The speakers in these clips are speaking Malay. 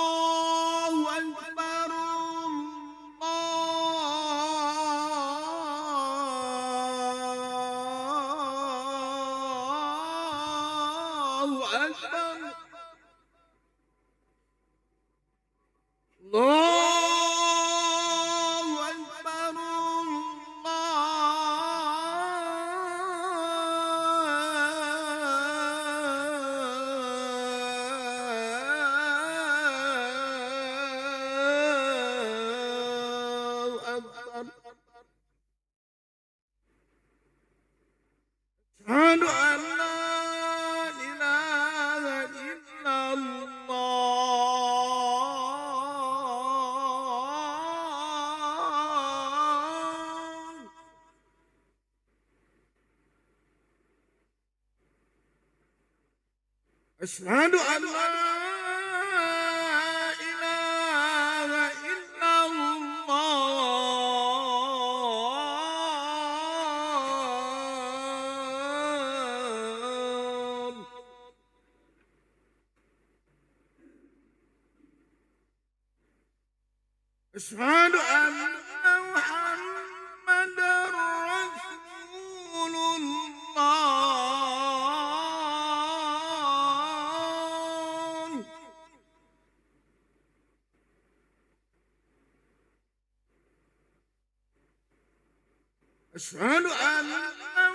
الله أكبر الله أكبر الله أكبر الله أكبر أشهد أن لا إله إلا الله أشهد أن لا إله إلا الله أشهد أن محمدا رسول الله أشهد أن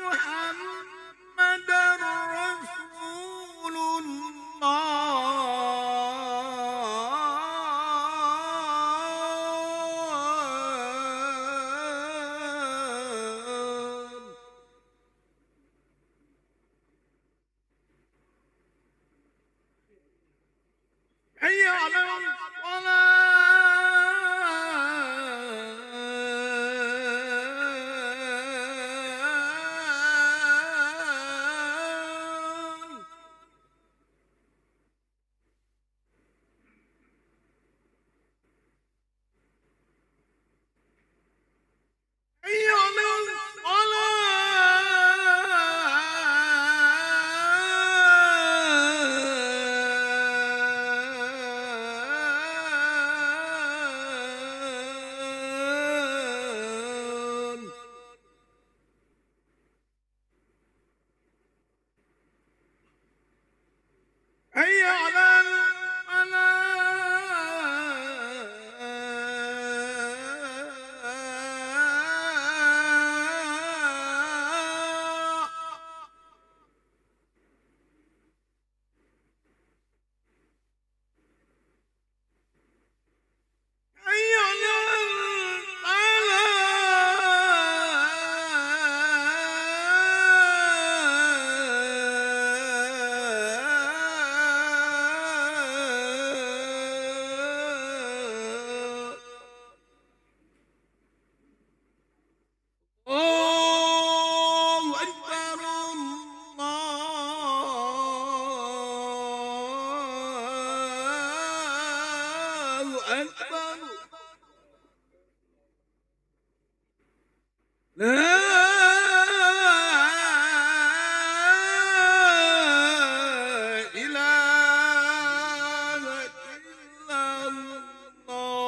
محمدا رسول الله حي على الصلاة حي على الصلاة حي على الفلاح حي على الفلاح الله أكبر الله أكبر لا إله إلا الله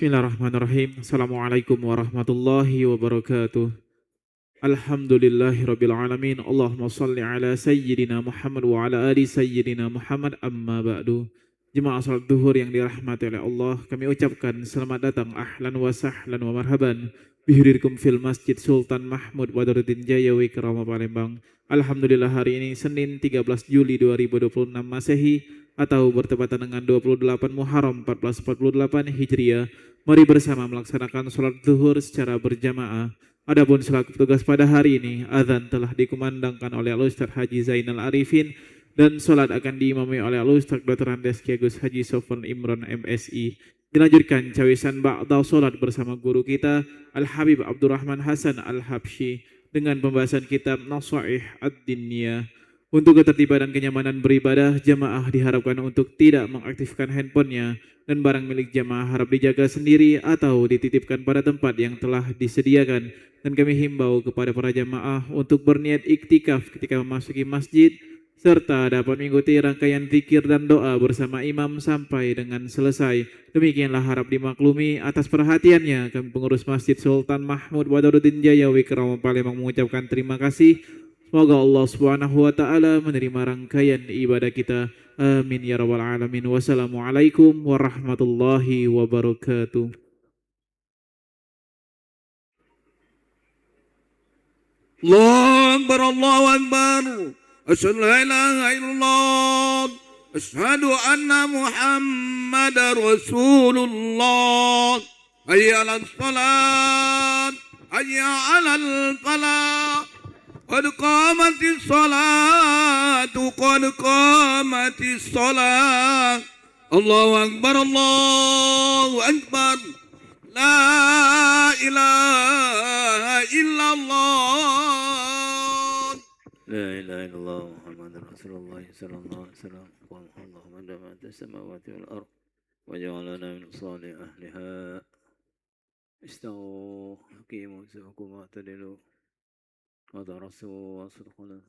Bismillahirrahmanirrahim. Assalamualaikum warahmatullahi wabarakatuh. Alhamdulillahirabbil alamin. Allahumma shalli ala sayyidina Muhammad wa ala ali sayyidina Muhammad amma ba'du. Jemaah salat zuhur yang dirahmati oleh Allah, kami ucapkan selamat datang ahlan wa sahlan wa marhaban bihurikum fil Masjid Sultan Mahmud Badruddin Jaya Wikrama Palembang. Alhamdulillah hari ini Senin 13 Juli 2026 Masehi atau bertepatan dengan 28 Muharram 1448 Hijriah. Mari bersama melaksanakan sholat zuhur secara berjamaah. Adapun selaku petugas pada hari ini, azan telah dikumandangkan oleh Al-Ustaz Haji Zainal Arifin dan sholat akan diimami oleh Al-Ustaz Dr. Andes Ki Agus Haji Sofwan Imran MSI. Dilanjutkan cawisan ba'da sholat bersama guru kita Al-Habib Abdurrahman Hasan Al-Habsyi dengan pembahasan kitab Nasaih Ad-Diniyah. Untuk ketertiban dan kenyamanan beribadah, jamaah diharapkan untuk tidak mengaktifkan handphonenya dan barang milik jamaah harap dijaga sendiri atau dititipkan pada tempat yang telah disediakan. Dan kami himbau kepada para jamaah untuk berniat iktikaf ketika memasuki masjid serta dapat mengikuti rangkaian zikir dan doa bersama imam sampai dengan selesai. Demikianlah harap dimaklumi atas perhatiannya. Kami pengurus Masjid Sultan Mahmud Badruddin Jaya Wikrama Palembang mengucapkan terima kasih. Semoga Allah Subhanahu wa taala menerima rangkaian ibadah kita. Amin ya rabbal alamin. Wassalamualaikum warahmatullahi wabarakatuh. الله أكبر الله أكبر أشهد لا إله إلا الله أشهد أن محمد رسول الله حي على الصلاة حي على الفلاح قد قامت الصلاة قد قامت الصلاة الله أكبر الله أكبر لا إله إلا الله لا إله إلا الله محمد رسول الله صلى الله عليه وسلم قال اللهم دمعت السماوات والأرض وجعلنا من صالح أهلها استووا أقيموا وسعكم واعتدلوا ودرسوا وصدقنا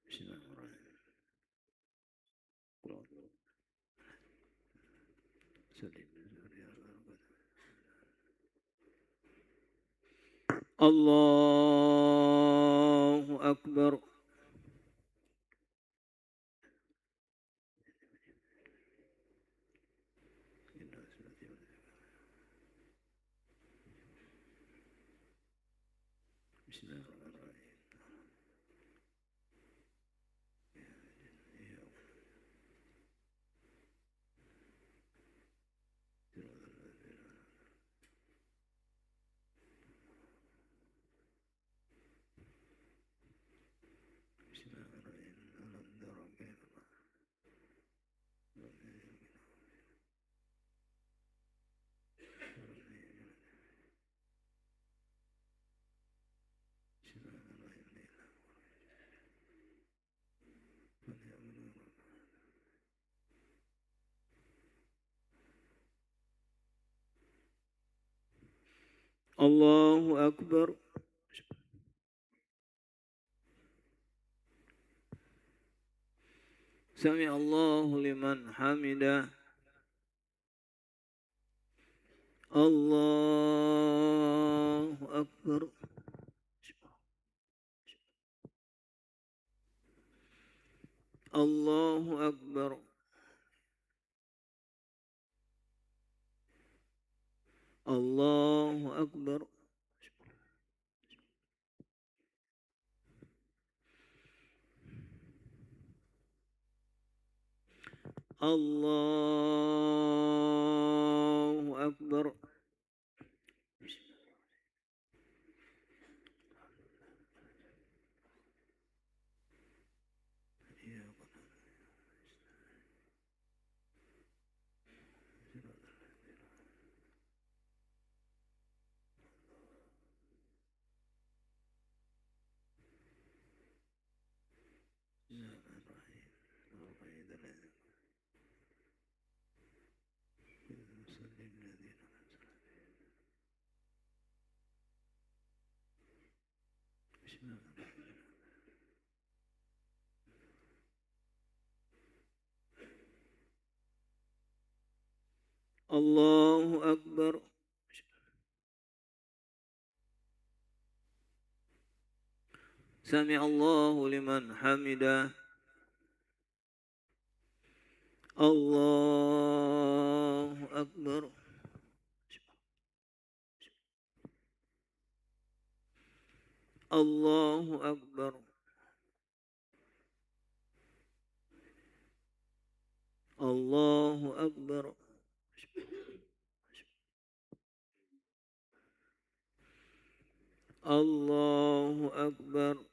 بسم الله الرحمن الرحيم الله أكبر بسم الله الرحمن الرحيم الله أكبر سمع الله لمن حمده الله أكبر الله أكبر الله أكبر الله أكبر الله أكبر سمع الله لمن حمده الله أكبر الله أكبر الله أكبر الله أكبر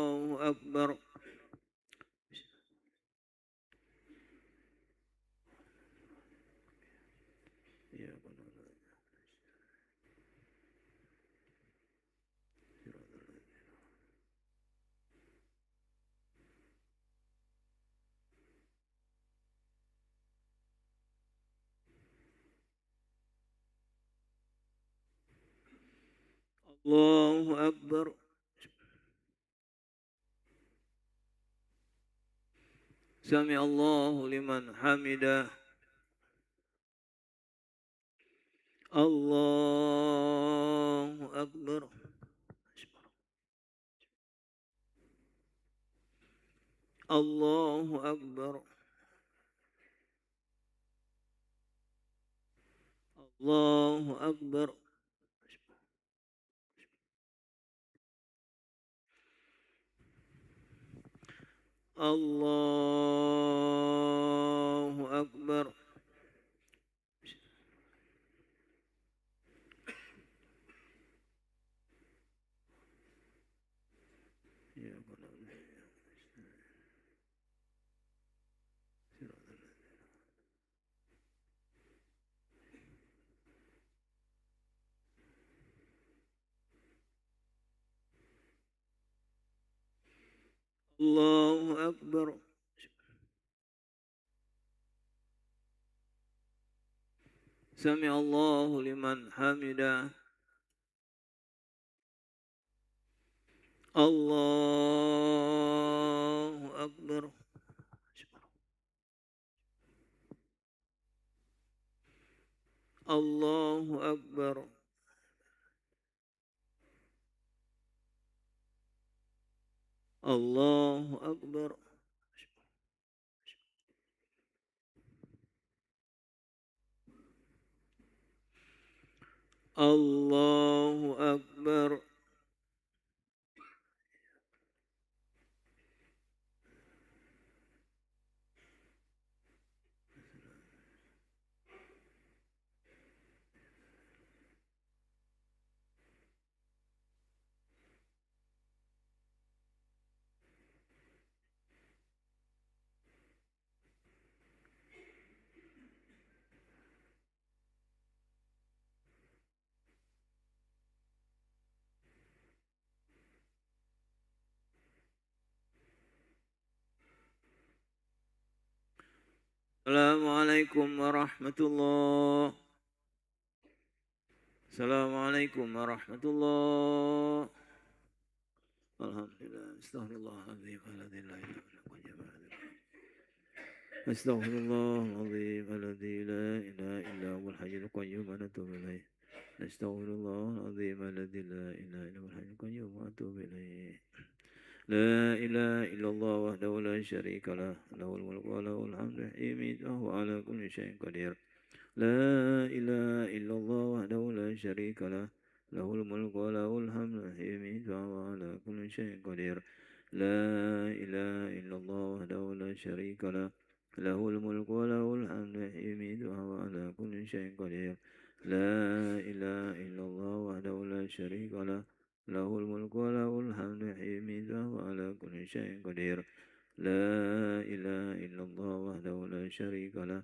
الله أكبر الله أكبر سمع الله لمن حمده الله أكبر الله أكبر الله أكبر الله أكبر الله أكبر سمع الله لمن حمده الله أكبر الله أكبر الله أكبر الله أكبر السلام عليكم ورحمة الله السلام عليكم ورحمة الله الحمد لله استغفر الله العظيم الذي لا إله إلا هو أستغفر الله العظيم الذي لا إله إلا هو الحي القيوم ونتوب إليه أستغفر الله العظيم الذي لا إله إلا هو الحي القيوم وأتوب إليه لا إله إلا الله وحده لا شريك له له الملك وله الحمد يميت وهو على كل شيء قدير لا إله إلا الله وحده لا شريك له له الملك وله الحمد يميت وهو على كل شيء قدير لا إله إلا الله وحده لا شريك له له الملك وله الحمد يميت وهو على كل شيء قدير لا إله إلا الله وحده لا شريك له له الملك وله الحمد يميت وهو على كل شيء قدير لا إله إلا الله وحده لا شريك له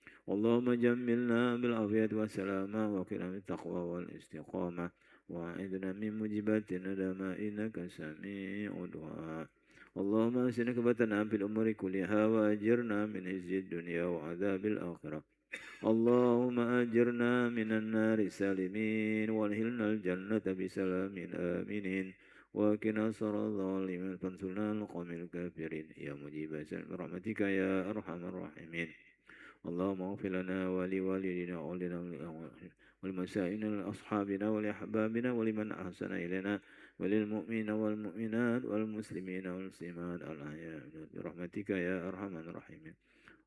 اللهم جملنا بالعافية والسلامة وقنا من التقوى والاستقامة وأعذنا من موجبات الندامة إنك سميع الدعاء. اللهم أحسن عاقبتنا في الأمور كلها وأجرنا من خزي الدنيا وعذاب الآخرة. اللهم أجرنا من النار سالمين وادخلنا الجنة بسلام آمنين وقنا شر الظالمين فانصرنا على القوم الكافرين يا مجيب السلام برحمتك يا أرحم الراحمين. اللهم اغفر لنا ولوالدينا ولمسائنا لأصحابنا ولأحبابنا ولمن أحسن إلينا وللمؤمنين والمؤمنات والمسلمين والمسلمات الأحياء برحمتك يا أرحم الراحمين.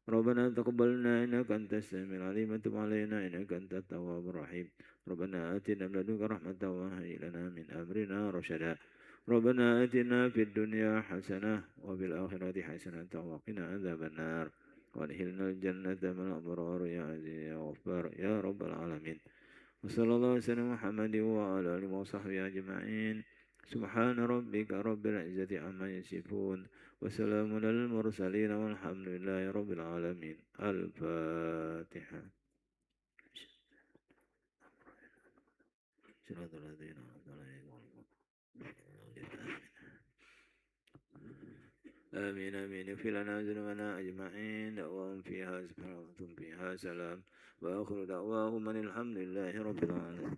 ربنا تقبلنا إنك أنت السميع العليم وتب علينا إنك أنت التواب الرحيم. ربنا آتنا من لدنك رحمة وهيئ لنا من أمرنا رشدا. ربنا آتنا في الدنيا حسنة وفي الآخرة حسنة وقنا عذاب النار وادخلنا الجنة من الأبرار يا عزيز يا غفار يا رب العالمين. وصلى الله وسلم محمد وعلى آله وصحبه أجمعين. سبحان ربك رب العزة عما يصفون وسلام على المرسلين والحمد لله رب العالمين. الفاتحة. صراط الذين أنعمت عليهم غير المغضوب عليهم. آمين آمين. اغفر لنا ذنوبنا أجمعين وهم فيها سبحانكم فيها سلام وآخر دعواهم أن الحمد لله رب العالمين.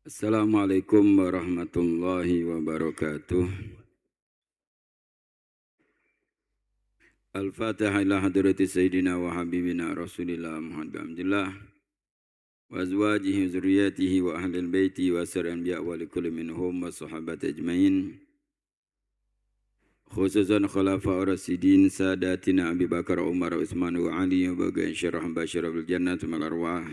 Assalamualaikum warahmatullahi wabarakatuh. Al-Fatihah ila hadrati Sayyidina wa Habibina Rasulillah Muhammad bin Abdullah wa azwajihi wa zurriyatihi wa ahlil baiti wa sir anbiya wa likulli minhum wa sahabat ajmain. Khususan khulafa ar-rasidin sadatina Abi Bakar, Umar, Utsman wa Ali wa bagai syarah basyara bil jannah wal arwah.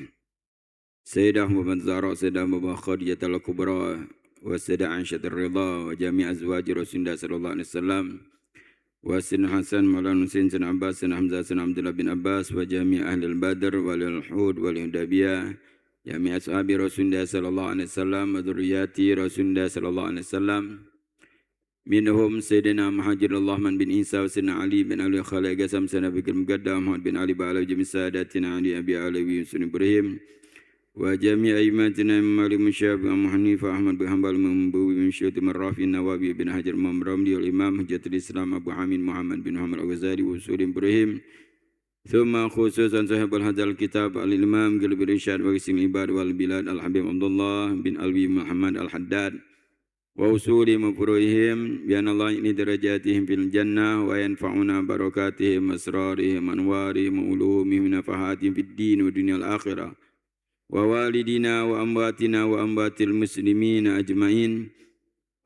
Sayyidah Muhammad Zahra, Sayyidah Muhammad Khadijah al-Kubra wa Sayyidah Aisyah ar-Ridha wa jami' azwaji Rasulullah sallallahu alaihi wasallam. Wa Sin Hasan Maulana Husain Sin Abbas Sin Hamzah Sin Abdullah bin Abbas wa jami' ahli al-Badr wal Hud wal Hudabiyah jami' ashabi Rasulullah sallallahu alaihi wasallam wa dzurriyyati Rasulullah sallallahu alaihi wasallam minhum Sayyidina Muhajirullah bin Isa wa Sayyidina Ali bin Ali Khalid Qasam Sayyidina Bakar Muqaddam Muhammad bin Ali Ba'ala jami' sadatina Ali Abi Alawi Sun Ibrahim wa jami' aimatina Malik Musyafi Abu Hanifah Ahmad bin Hanbal Mumbuwi bin Syuti Marrafi Nawawi bin Hajar Imam Ramli Imam Hujjatul Islam Abu Hamid Muhammad bin Muhammad Al-Ghazali Usul Ibrahim thumma khususan sahibul hadzal kitab al-Imam Qalbul Irsyad wa Isim Ibad wal Bilad Al-Habib Abdullah bin Alwi Muhammad Al-Haddad wa usuli mafruihim bi anna Allah ini darajatihim fil jannah wa yanfa'una barakatihim asrarihim anwarihim ulumihim nafahatihim fid din wa dunyal akhirah wa walidina wa amwatina wa amwatil muslimina ajmain.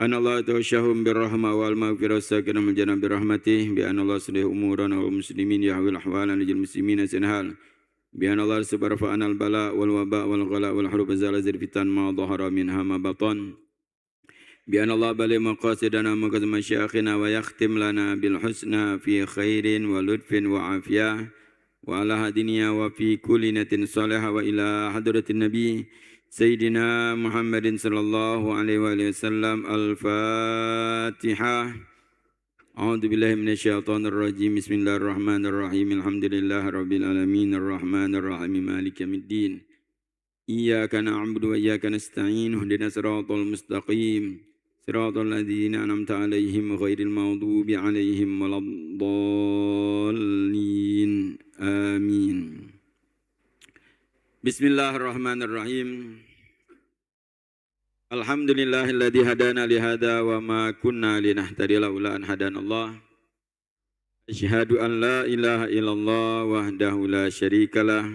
An Allah tawashahum birrahmah wal maghfirah sakinah jannah birrahmatih bi an Allah sulih umurana wal muslimin yahwil ahwalan lil muslimina sinhal bi an Allah subhanahu al bala wal waba wal ghala wal hurub zalazil fitan ma dhahara minha ma batan bi an Allah bali maqasidana maqasid masyayikhina wa yakhtim lana bil husna fi khairin wa lutfin wa afiyah wa ala hadinya wa fi kulli natin salihah wa ila hadratin nabi Sayyidina Muhammadin sallallahu alaihi wasallam. Al-Fatihah. A'udzu billahi minasyaitonir rajim. Bismillahirrahmanirrahim. Alhamdulillahirabbil alamin arrahmanir rahim maliki yaumiddin. Iyyaka na'budu wa iyyaka nasta'in. Ihdinas siratal mustaqim. Siratal ladzina an'amta 'alaihim ghairil maghdubi 'alaihim waladdallin. Amin. Bismillahirrahmanirrahim. Alhamdulillahilladzi hadana li hadza wa ma kunna linahtadiya laula an hadanallah. Asyhadu an la ilaha illallah wahdahu la syarikalah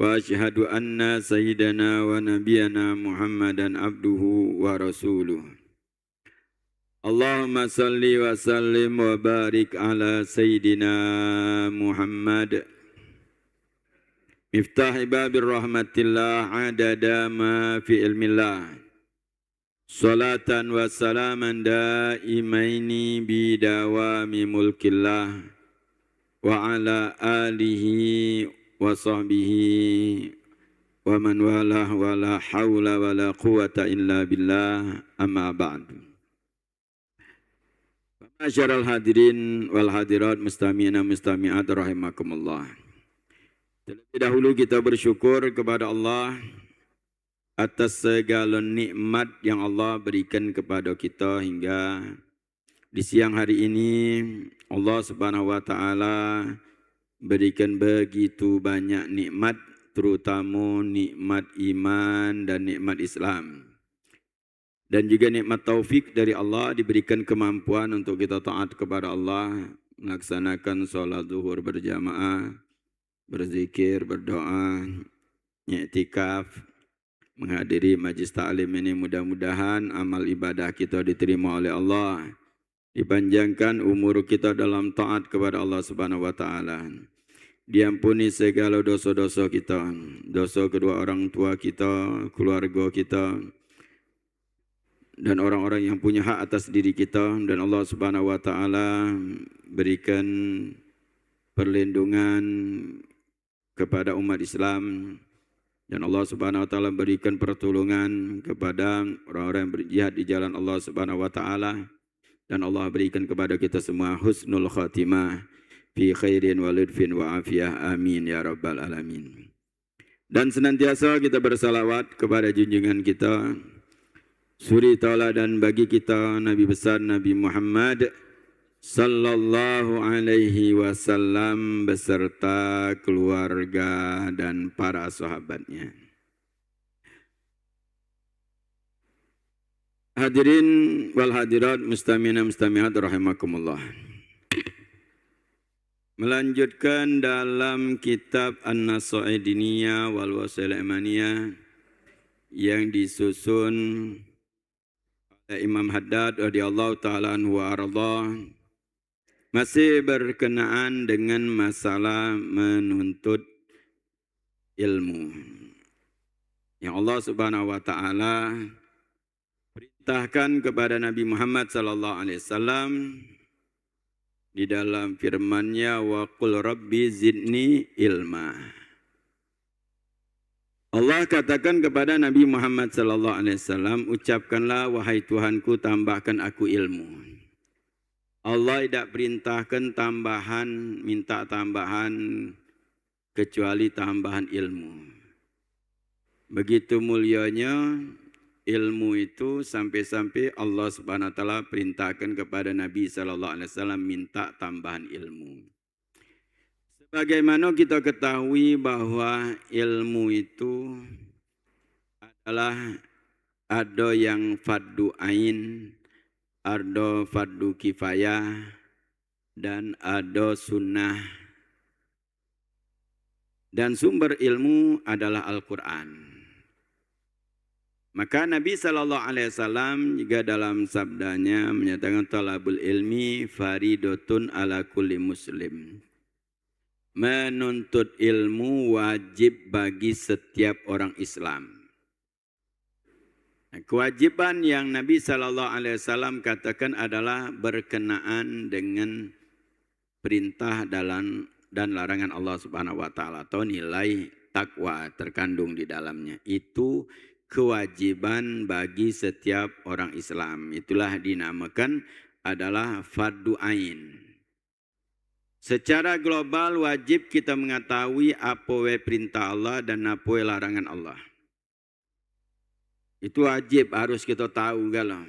wa asyhadu anna sayyidana wa nabiyyana Muhammadan abduhu wa rasuluh. Allahumma salli wa sallim wa barik ala sayyidina Muhammad miftah babir rahmatillah adada ma fi ilmillah salatan wa salaman daimaini bidawami mulkillah wa ala alihi wa sahbihi wa man walah wa la hawla wa la quwata illa billah amma ba'du. Masyarul hadirin wal hadirat mustami'ina mustami'at rahimakumullah. Terlebih dahulu kita bersyukur kepada Allah atas segala nikmat yang Allah berikan kepada kita hingga di siang hari ini. Allah Subhanahu wa taala berikan begitu banyak nikmat, terutama nikmat iman dan nikmat Islam. Dan juga nikmat taufik dari Allah, diberikan kemampuan untuk kita taat kepada Allah, melaksanakan solat zuhur berjamaah, berzikir, berdoa, i'tikaf, menghadiri majlis ta'lim ini. Mudah-mudahan amal ibadah kita diterima oleh Allah, dipanjangkan umur kita dalam taat kepada Allah Subhanahu wa taala. Diampuni segala dosa-dosa kita, dosa kedua orang tua kita, keluarga kita, dan orang-orang yang punya hak atas diri kita. Dan Allah Subhanahu wa taala berikan perlindungan kepada umat Islam, dan Allah Subhanahu wa taala berikan pertolongan kepada orang-orang yang berjihad di jalan Allah Subhanahu wa taala, dan Allah berikan kepada kita semua husnul khatimah fi khairin wa lidfin wa afiyah, amin ya rabbal alamin. Dan senantiasa kita bersalawat kepada junjungan kita, suri tauladan bagi kita, Nabi besar Nabi Muhammad sallallahu alaihi wasallam beserta keluarga dan para sahabatnya. Hadirin wal hadirat mustamina mustamihat rahimakumullah. Melanjutkan dalam kitab An-Nasaidiniyah wal Wasailah Imaniyah yang disusun oleh Imam Haddad radhiyallahu taala anhu wa arda, masih berkenaan dengan masalah menuntut ilmu. Yang Allah Subhanahu wa taala perintahkan kepada Nabi Muhammad sallallahu alaihi wasallam di dalam firman-Nya, wa qul rabbi zidni ilma. Allah katakan kepada Nabi Muhammad sallallahu alaihi wasallam, ucapkanlah wahai Tuhanku, tambahkan aku ilmu. Allah tidak perintahkan tambahan, minta tambahan kecuali tambahan ilmu. Begitu mulianya ilmu itu sampai-sampai Allah Subhanahu wa taala perintahkan kepada Nabi sallallahu alaihi wasallam minta tambahan ilmu. Sebagaimana kita ketahui bahwa ilmu itu adalah ada yang fardu ain, ada fardu kifayah, dan ada sunnah. Dan sumber ilmu adalah Al-Quran. Maka Nabi SAW juga dalam sabdanya menyatakan talabul ilmi faridatun ala kulli muslim. Menuntut ilmu wajib bagi setiap orang Islam. Kewajiban yang Nabi SAW katakan adalah berkenaan dengan perintah dan larangan Allah Subhanahu wa taala atau nilai takwa terkandung di dalamnya. Itu kewajiban bagi setiap orang Islam. Itulah dinamakan adalah fardu ain. Secara global wajib kita mengetahui apa perintah Allah dan apa larangan Allah. Itu wajib, harus kita tahu galau.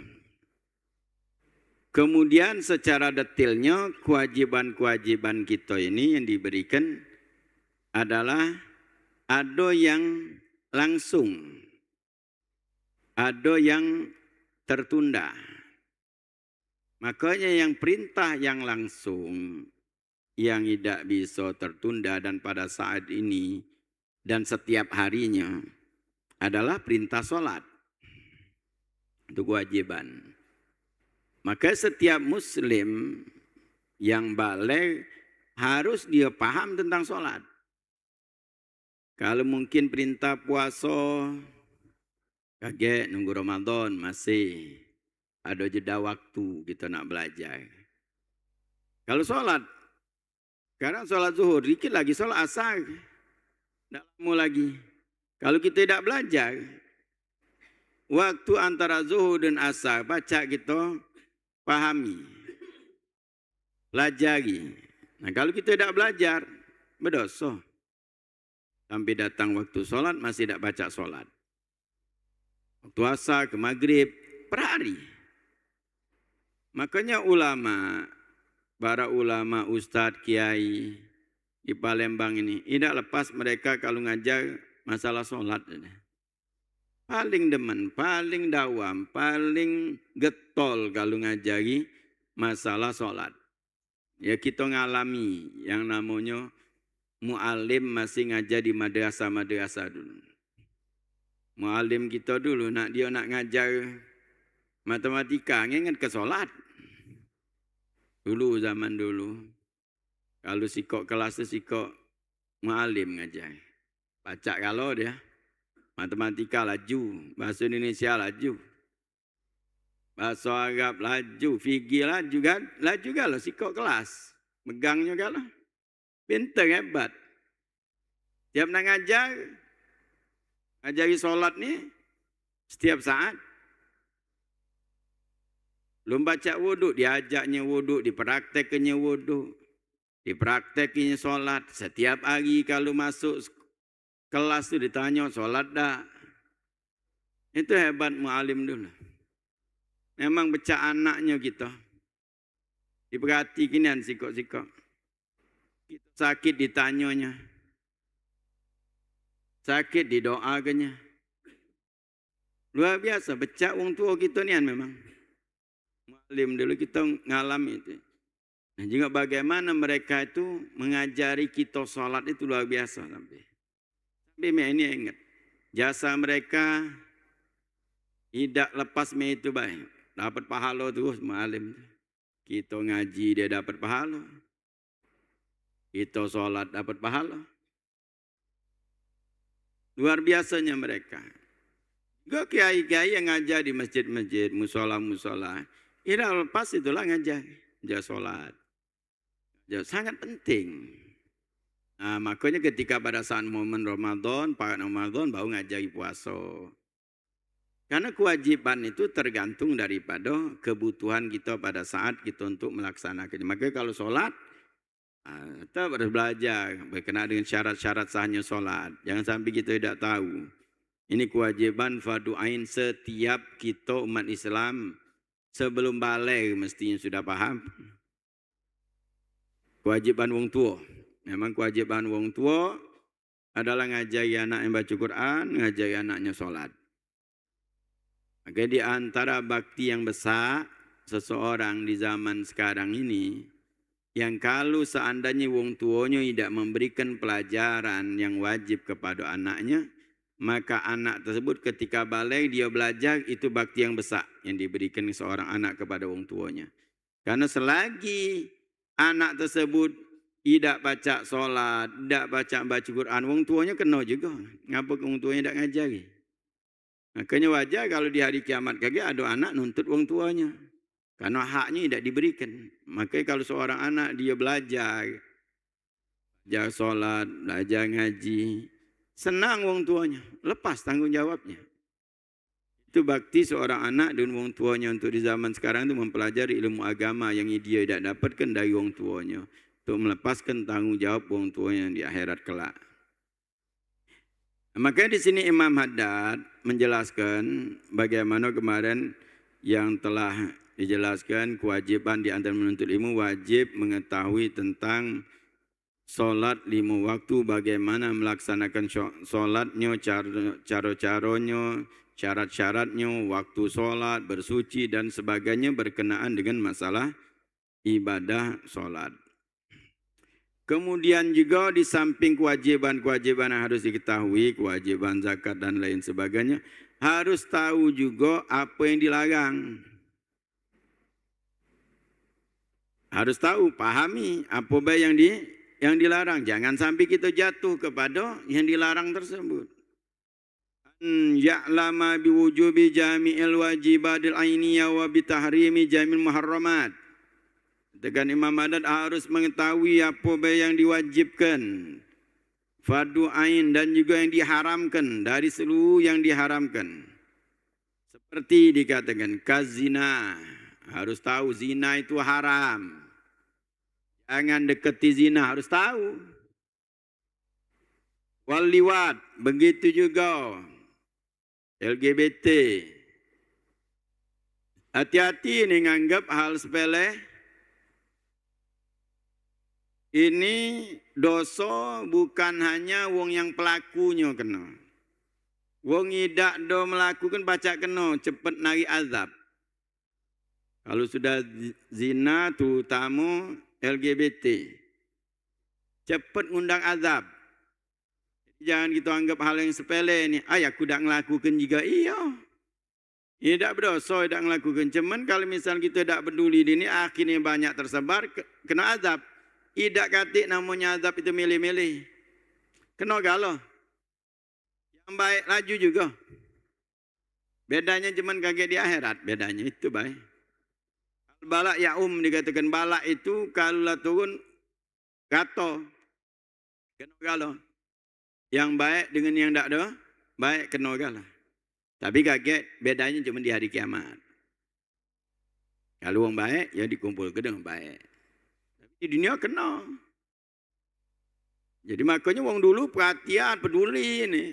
Kemudian secara detailnya kewajiban-kewajiban kita ini yang diberikan adalah ada yang langsung, ada yang tertunda. Makanya yang perintah yang langsung, yang tidak bisa tertunda dan pada saat ini dan setiap harinya adalah perintah solat. Itu kewajiban. Maka setiap muslim yang baligh harus dia paham tentang solat. Kalau mungkin perintah puasa, kaget nunggu Ramadan masih ada jeda waktu kita nak belajar. Kalau sholat, sekarang sholat zuhur, dikit lagi sholat asar, tidak lama lagi. Kalau kita tidak belajar, waktu antara zuhur dan asar, baca kita pahami, pelajari. Nah kalau kita tidak belajar, berdosa. Sampai datang waktu sholat masih tidak baca sholat. Waktu asar ke maghrib, per hari. Makanya ulama, para ulama, ustadz, kiai di Palembang ini, tidak lepas mereka kalau ngajar masalah sholat. Paling demen, paling dawam, paling getol kalau ngajari masalah sholat. Ya kita ngalami yang namanya mu'alim masih ngajar di madrasah-madrasah dulu. Mu'alim kita dulu, dia nak ngajar matematika, ingat ke solat. Dulu, zaman dulu. Kalau sikok kelas itu sikok mu'alim ngajar. Baca kalau dia. Matematika laju, bahasa Indonesia laju. Bahasa Arab laju, fikih laju kan? Laju kalau sikok kelas. Megangnya kalau. Pintar, hebat. Tiap nak ngajar, ngajari solat ni setiap saat. Belum baca wuduk, diajaknya wuduk, dipraktekannya wuduk, dipraktekannya solat. Setiap hari kalau masuk kelas tu ditanya solat dah. Itu hebat mu'alim dulu. Memang becak anaknya kita. Diperhatikan sikok-sikok. Kita sakit ditanyanya. Sakit didoakannya. Luar biasa, becak wong tua kita ni kan memang. Mualim dulu kita ngalami itu. Nah, juga bagaimana mereka itu mengajari kita solat itu luar biasa sampai. Sampai ini ingat, jasa mereka tidak lepas itu baik. Dapat pahala terus mualim. Kita ngaji dia dapat pahala. Kita solat dapat pahala. Luar biasanya mereka. Juga kiai-kiai yang ngajar di masjid-masjid, musola-musola. Tidak lepas itulah ngajar. Ngajar solat. Sangat penting. Nah, makanya ketika pada saat momen Ramadan, pada Ramadan baru ngajari puasa. Karena kewajiban itu tergantung daripada kebutuhan kita pada saat kita untuk melaksanakannya. Maka kalau solat, kita harus belajar berkenaan dengan syarat-syarat sahnya solat. Jangan sampai kita tidak tahu. Ini kewajiban fardu ain setiap kita umat Islam sebelum balik mestinya sudah paham. Kewajiban wong tua. Memang kewajiban wong tua adalah ngajari anak yang baca Quran, ngajari anaknya solat. Maka di antara bakti yang besar seseorang di zaman sekarang ini, yang kalau seandainya wong tuanya tidak memberikan pelajaran yang wajib kepada anaknya, maka anak tersebut ketika balik dia belajar, itu bakti yang besar yang diberikan seorang anak kepada wong tuanya. Karena selagi anak tersebut tidak baca solat, tidak baca Quran, wong tuanya kena juga. Ngapa wong tuanya tidak ngajari? Makanya wajar kalau di hari kiamat kagak ada anak nuntut wong tuanya. Karena haknya tidak diberikan. Makanya kalau seorang anak dia belajar solat, belajar ngaji, senang wong tuanya, lepas tanggung jawabnya. Itu bakti seorang anak dan wong tuanya untuk di zaman sekarang itu mempelajari ilmu agama yang dia tidak dapatkan dari wong tuanya. Untuk melepaskan tanggung jawab wong tuanya di akhirat kelak. Makanya di sini Imam Haddad menjelaskan bagaimana kemarin yang telah dijelaskan kewajiban di antara menuntut ilmu wajib mengetahui tentang solat 5 waktu, bagaimana melaksanakan solatnya, cara-caranya, syarat-syaratnya, waktu solat, bersuci dan sebagainya berkenaan dengan masalah ibadah solat. Kemudian juga di samping kewajiban-kewajiban yang harus diketahui, kewajiban zakat dan lain sebagainya, harus tahu juga apa yang dilarang. Harus tahu, pahami apa baik yang dilarang. Jangan sampai kita jatuh kepada yang dilarang tersebut. Ya'lama biwujubi jami'il wajibatil ainiyah wa bitahrimi jami'il muharramat. Dengan Imam Haddad harus mengetahui apa yang diwajibkan, fardu ain dan juga yang diharamkan dari seluruh yang diharamkan. Seperti dikatakan kazina, harus tahu zina itu haram. Jangan dekati zina, harus tahu. Wal liwat, begitu juga. LGBT. Hati-hati ini nganggap hal sepele. Ini dosa bukan hanya wong yang pelakunya kena. Wong tidak do melakukan baca kena, cepat nari azab. Kalau sudah zina terutama LGBT, cepat ngundang azab. Jangan kita anggap hal yang sepele ini. Aku tidak melakukan juga iya. Tidak berdosa, tidak melakukan. Cuman kalau misal kita tidak peduli ini, akhirnya banyak tersebar, kena azab. Tidak katik namanya azab itu milih-milih. Kena galau. Yang baik laju juga. Bedanya cuman kaget di akhirat. Bedanya itu baik. Balak ya'um dikatakan balak itu kalau lah turun gato. Kena galau. Yang baik dengan yang tak ada, baik kena galau. Tapi kaget bedanya cuma di hari kiamat. Kalau orang baik, ya dikumpulkan dengan baik. Di dunia kena. Jadi makanya wong dulu perhatian, peduli ini.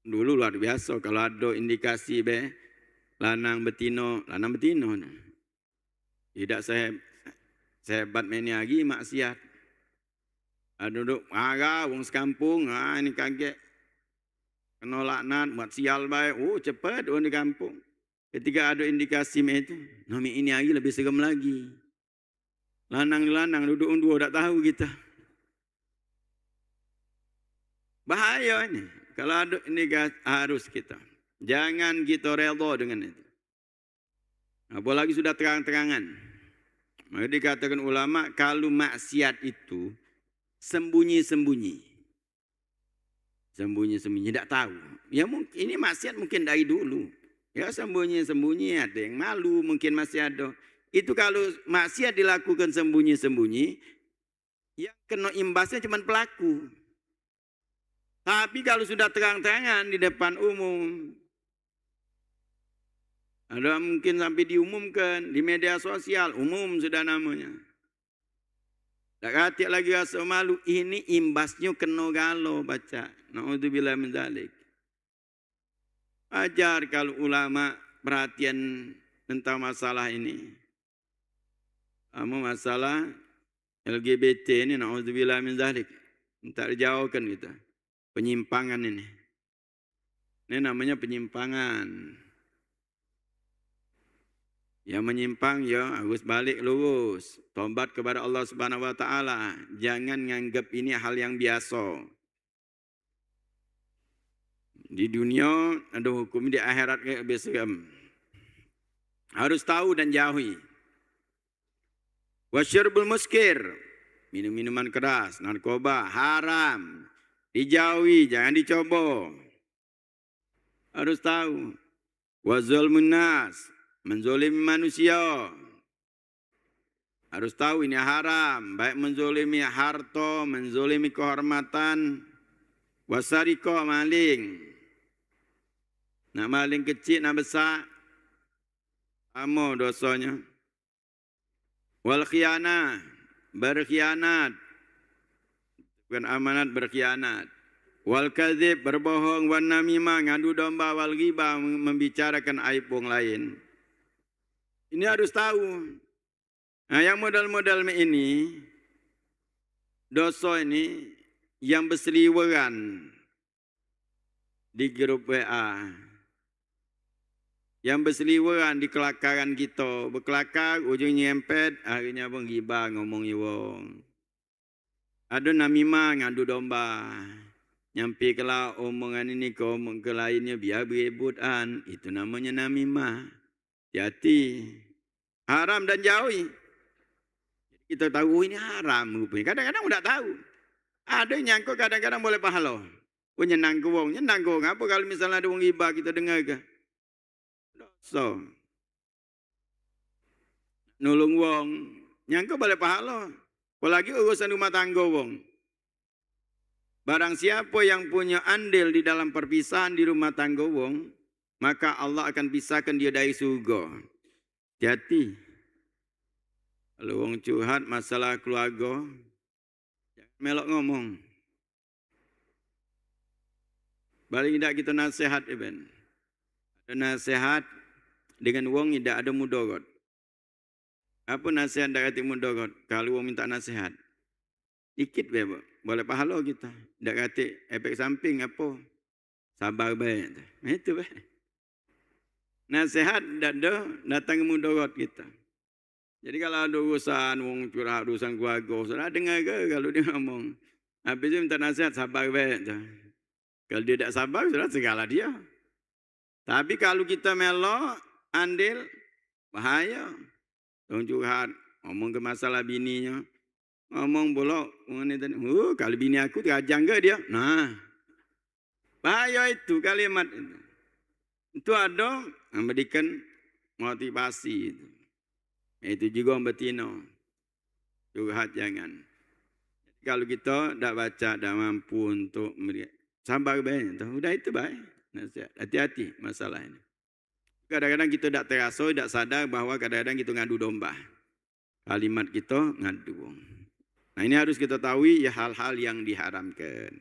Dulu luar biasa kalau ada indikasi lanang betino. Tidak sehebat meni lagi maksiat. Ada duduk marah wong sekampung, ini kaget. kena laknat, buat sial baik. Oh, cepat orang di kampung. Ketika ada indikasi itu, nama ini hari lebih seram lagi. Lanang-lanang duduk dua tak tahu kita. Bahaya ini. Kalau ada indikasi harus kita. Jangan kita redha dengan itu. Apalagi sudah terang-terangan. Maka dikatakan ulama, kalau maksiat itu sembunyi-sembunyi. Sembunyi-sembunyi, tidak tahu. Ya mungkin ini maksiat mungkin dari dulu. Ya sembunyi-sembunyi, ada yang malu mungkin masih ada. Itu kalau maksiat dilakukan sembunyi-sembunyi, yang kena imbasnya cuma pelaku. Tapi kalau sudah terang-terangan di depan umum, ada mungkin sampai diumumkan di media sosial, umum sudah namanya. Tak kata lagi rasa malu, ini imbasnya kena galau baca. Na'udzubillah min dzalik. Ajar kalau ulama perhatian tentang masalah ini. Masalah LGBT ini, na'udzubillah min dzalik. Tak dijauhkan kita. Penyimpangan ini. Ini namanya penyimpangan. Yang menyimpang ya harus balik lurus. Tobat kepada Allah Subhanahu wa taala. Jangan nganggap ini hal yang biasa. Di dunia ada hukum, di akhirat lebih seram. Harus tahu dan jauhi. Wasyirbul muskir, minum-minuman keras, narkoba, haram. Dijauhi, jangan dicoba. Harus tahu. Wazulmun nas, menzolimi manusia. Harus tahu ini haram. Baik menzolimi harta, menzolimi kehormatan. Wasariko, maling. Nak maling kecil, nak besar. Sama dosanya. Wal khianah, berkhianat. Bukan amanat, berkhianat. Wal kadzib, berbohong. Wan namimah, ngadu domba. Wal ghibah, membicarakan aib orang lain. Ini harus tahu. Nah, yang modal-modal ini, dosa ini yang berseliweran di grup WA. Yang berseliweran di kelakaran kita. Berkelakar, ujung nyempet, akhirnya pun ghibah ngomongi wong. Ada namimah ngadu domba. Nyampi kalau omongan ini ke omong ke lainnya biar berebutan. Itu namanya namimah. Hati-hati. Haram dan jauhi. Kita tahu ini haram. Kadang-kadang tidak tahu. Ada yang nyangkut kadang-kadang boleh pahala. Oh nyenang ke wong. Nyenang ke wong. Apa kalau misalnya ada wong ghibah kita dengar ke? So, nolong wong, nyangka boleh pahala. Apalagi urusan rumah tangga wong. Barang siapa yang punya andil di dalam perpisahan di rumah tangga wong, maka Allah akan pisahkan dia dari surga. Hati-hati. Kalau wong curhat masalah keluarga, jangan melok ngomong. Paling tidak kita nasihat, Ibn. Ada nasihat dengan wong tidak ada mudarat. Apa nasihat tak kata mudarat? Kalau wong minta nasihat, dikit boleh pahala kita. Tak kata efek samping apa? Sabar baik. Itu baik. Nasihat tak ada, datang mudarat kita. Jadi kalau ada urusan wong curhat, urusan keluarga, sudah dengar ke kalau dia ngomong. Habis itu minta nasihat, sabar baik. Kalau dia tak sabar, sudah segala dia. Tapi kalau kita melok, andil, bahaya. Orang curhat, ngomong ke masalah bininya. Ngomong bolok, kalau bini aku terajang ke dia? Nah, bahaya itu kalimat itu. Itu ada memberikan motivasi itu. Itu juga orang betina. Curhat jangan. Kalau kita tak baca, tak mampu untuk sabar baik. Sudah itu baik. Nasihat. Hati-hati masalah ini. Kadang-kadang kita tak terasa, tak sadar bahawa kadang-kadang kita ngadu domba. Kalimat kita ngadu. Nah ini harus kita tahu ya hal-hal yang diharamkan.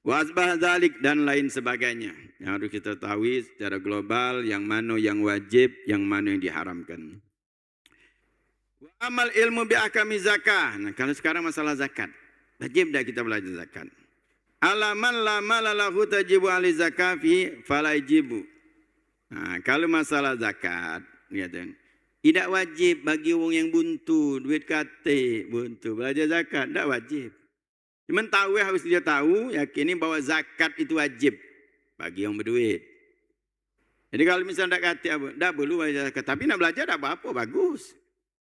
Wasbah dzalik dan lain sebagainya. Yang harus kita tahu secara global yang mana yang wajib, yang mana yang diharamkan. Amal ilmu bi ahkami zakah. Nah kalau sekarang masalah zakat. Wajib dah kita belajar zakat. Alaman la malalahu tajibu ali zakafi fala yajibu. Kalau masalah zakat, kata, tidak wajib bagi orang yang buntu, duit katik, buntu, belajar zakat, tidak wajib. Cuma tahu harus dia tahu, yakini bahawa zakat itu wajib bagi yang berduit. Jadi kalau misalnya tak katik apa, tak perlu belajar zakat. Tapi nak belajar tak apa-apa, bagus.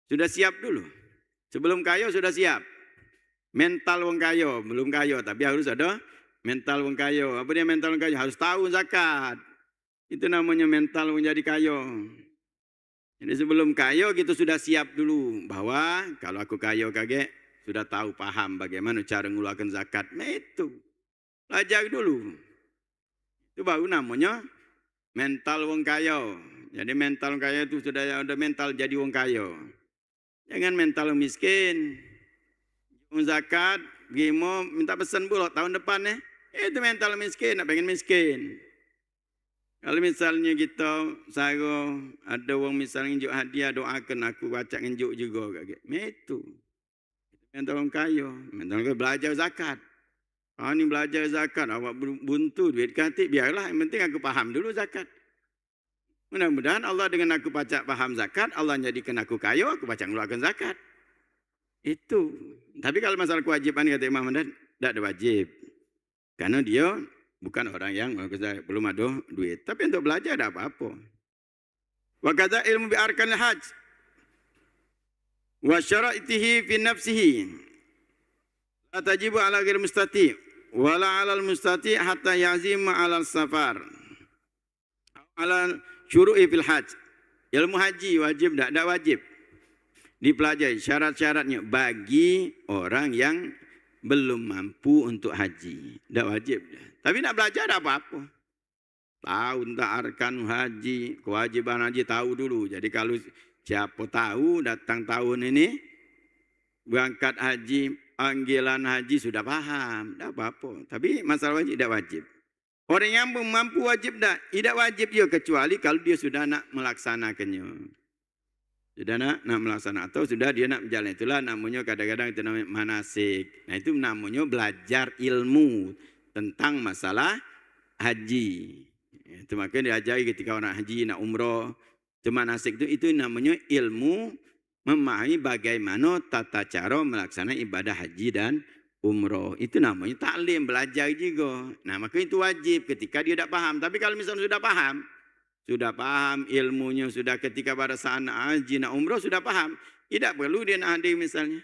Sudah siap dulu. Sebelum kaya sudah siap. Mental wong kaya, belum kaya tapi harus ada mental wong kaya. Apa dia mental wong kaya? Harus tahu zakat. Itu namanya mental wong jadi kaya. Jadi sebelum kaya kita sudah siap dulu bahwa kalau aku kaya kaget sudah tahu paham bagaimana cara mengeluarkan zakat. Nah itu. Belajar dulu. Itu baru namanya mental wong kaya. Jadi mental wong kaya itu sudah ada mental jadi wong kaya. Jangan mental wong miskin. Zakat, gimo minta pesan pula tahun depan itu mental miskin, nak pengen miskin. Kalau misalnya kita sago ada orang misalnya njuk hadiah doakan aku baca njuk juga kaget. Itu mental orang kaya, mental orang kaya belajar zakat. Ni belajar zakat, awak buntu duit katik biarlah, yang penting aku paham dulu zakat. Mudah-mudahan Allah dengan aku baca paham zakat, Allah jadikan aku kaya, aku baca ngeluarkan zakat. Itu. Tapi kalau masalah kewajiban kata Imam Hamdan, tidak ada wajib. Karena dia bukan orang yang belum ada duit. Tapi untuk belajar ada apa-apa. Wa kadza ilmu bi arkanil hajj wa syara'itihi fi nafsihi. La tajibu ala ghairi mustati wa la 'ala al-mustati hatta yazima 'ala al-safar. Ala syuru'i fil hajj. Ilmu haji wajib tak wajib. Dipelajari syarat-syaratnya bagi orang yang belum mampu untuk haji. Tak wajib. Tapi nak belajar tak apa-apa. Tahu tentang arkan haji, kewajiban haji tahu dulu. Jadi kalau siapa tahu datang tahun ini, berangkat haji, panggilan haji sudah paham. Tak apa-apa. Tapi masalah wajib tak wajib. Orang yang mampu wajib tak? Tidak wajib dia kecuali kalau dia sudah nak melaksanakannya. Sudah nak melaksanakan atau sudah dia nak berjalan. Itulah namanya kadang-kadang itu namanya manasik. Nah itu namanya belajar ilmu tentang masalah haji. Itu makanya diajari ketika orang haji nak umrah. Itu manasik itu namanya ilmu memahami bagaimana tata cara melaksanakan ibadah haji dan umrah. Itu namanya taklim, belajar juga. Nah maka itu wajib ketika dia tak paham. Tapi kalau misalnya sudah paham ilmunya, sudah ketika pada saat nak haji, nak umrah sudah paham. Tidak perlu dia nak hadir misalnya.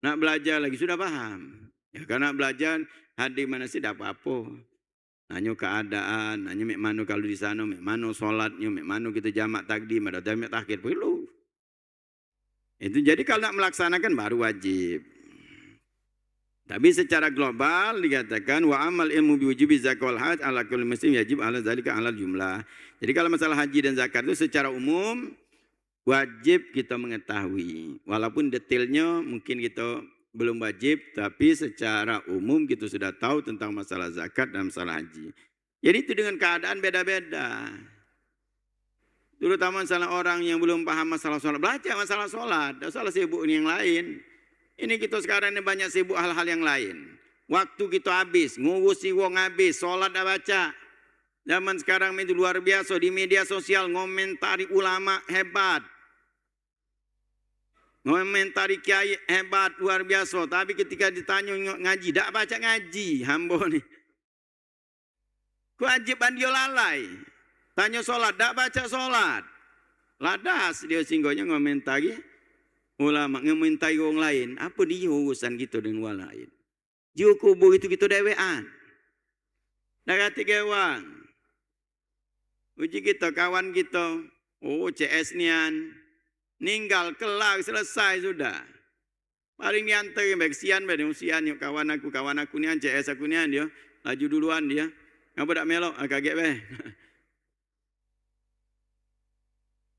Nak belajar lagi sudah paham. Ya, karena belajar hadir mana sih tak apa-apa. Nanya keadaan, nanya mek mana kalau di sana, mek mana solatnya, mek mana kita jamak takdim, ada jamak takhir perlu. Itu jadi kalau nak melaksanakan baru wajib. Tapi secara global dikatakan wa amal ilmu biwujubi zakat wal hajj ala kulli muslim yajib ala zalika ala jumlah. Jadi kalau masalah haji dan zakat itu secara umum wajib kita mengetahui. Walaupun detailnya mungkin kita belum wajib, tapi secara umum kita sudah tahu tentang masalah zakat dan masalah haji. Jadi itu dengan keadaan beda-beda. Terutama masalah orang yang belum paham masalah sholat, belajar masalah sholat, tak salah sibuk yang lain. Ini kita sekarang ini banyak sibuk hal-hal yang lain. Waktu kita habis, ngurusi wong habis, sholat dah baca. Zaman sekarang itu luar biasa, di media sosial ngomentari ulama hebat. Ngomentari kiai hebat, luar biasa. Tapi ketika ditanya ngaji, tak baca ngaji, hamba ni. Kewajiban dia lalai. Tanya sholat, tak baca sholat. Ladas dia singgahnya ngomentari ulama, ngomentari orang lain. Apa dia urusan kita dengan orang lain? Dia kubur itu kita dewean. Dah kata kawan. Uji kita, kawan kita. Oh CS nian. Ninggal, kelar, selesai sudah. Paling diantar kesian usian yuk kawan aku nian, CS aku nian dia. Laju duluan dia. Ngapa tak melok? Kaget beh.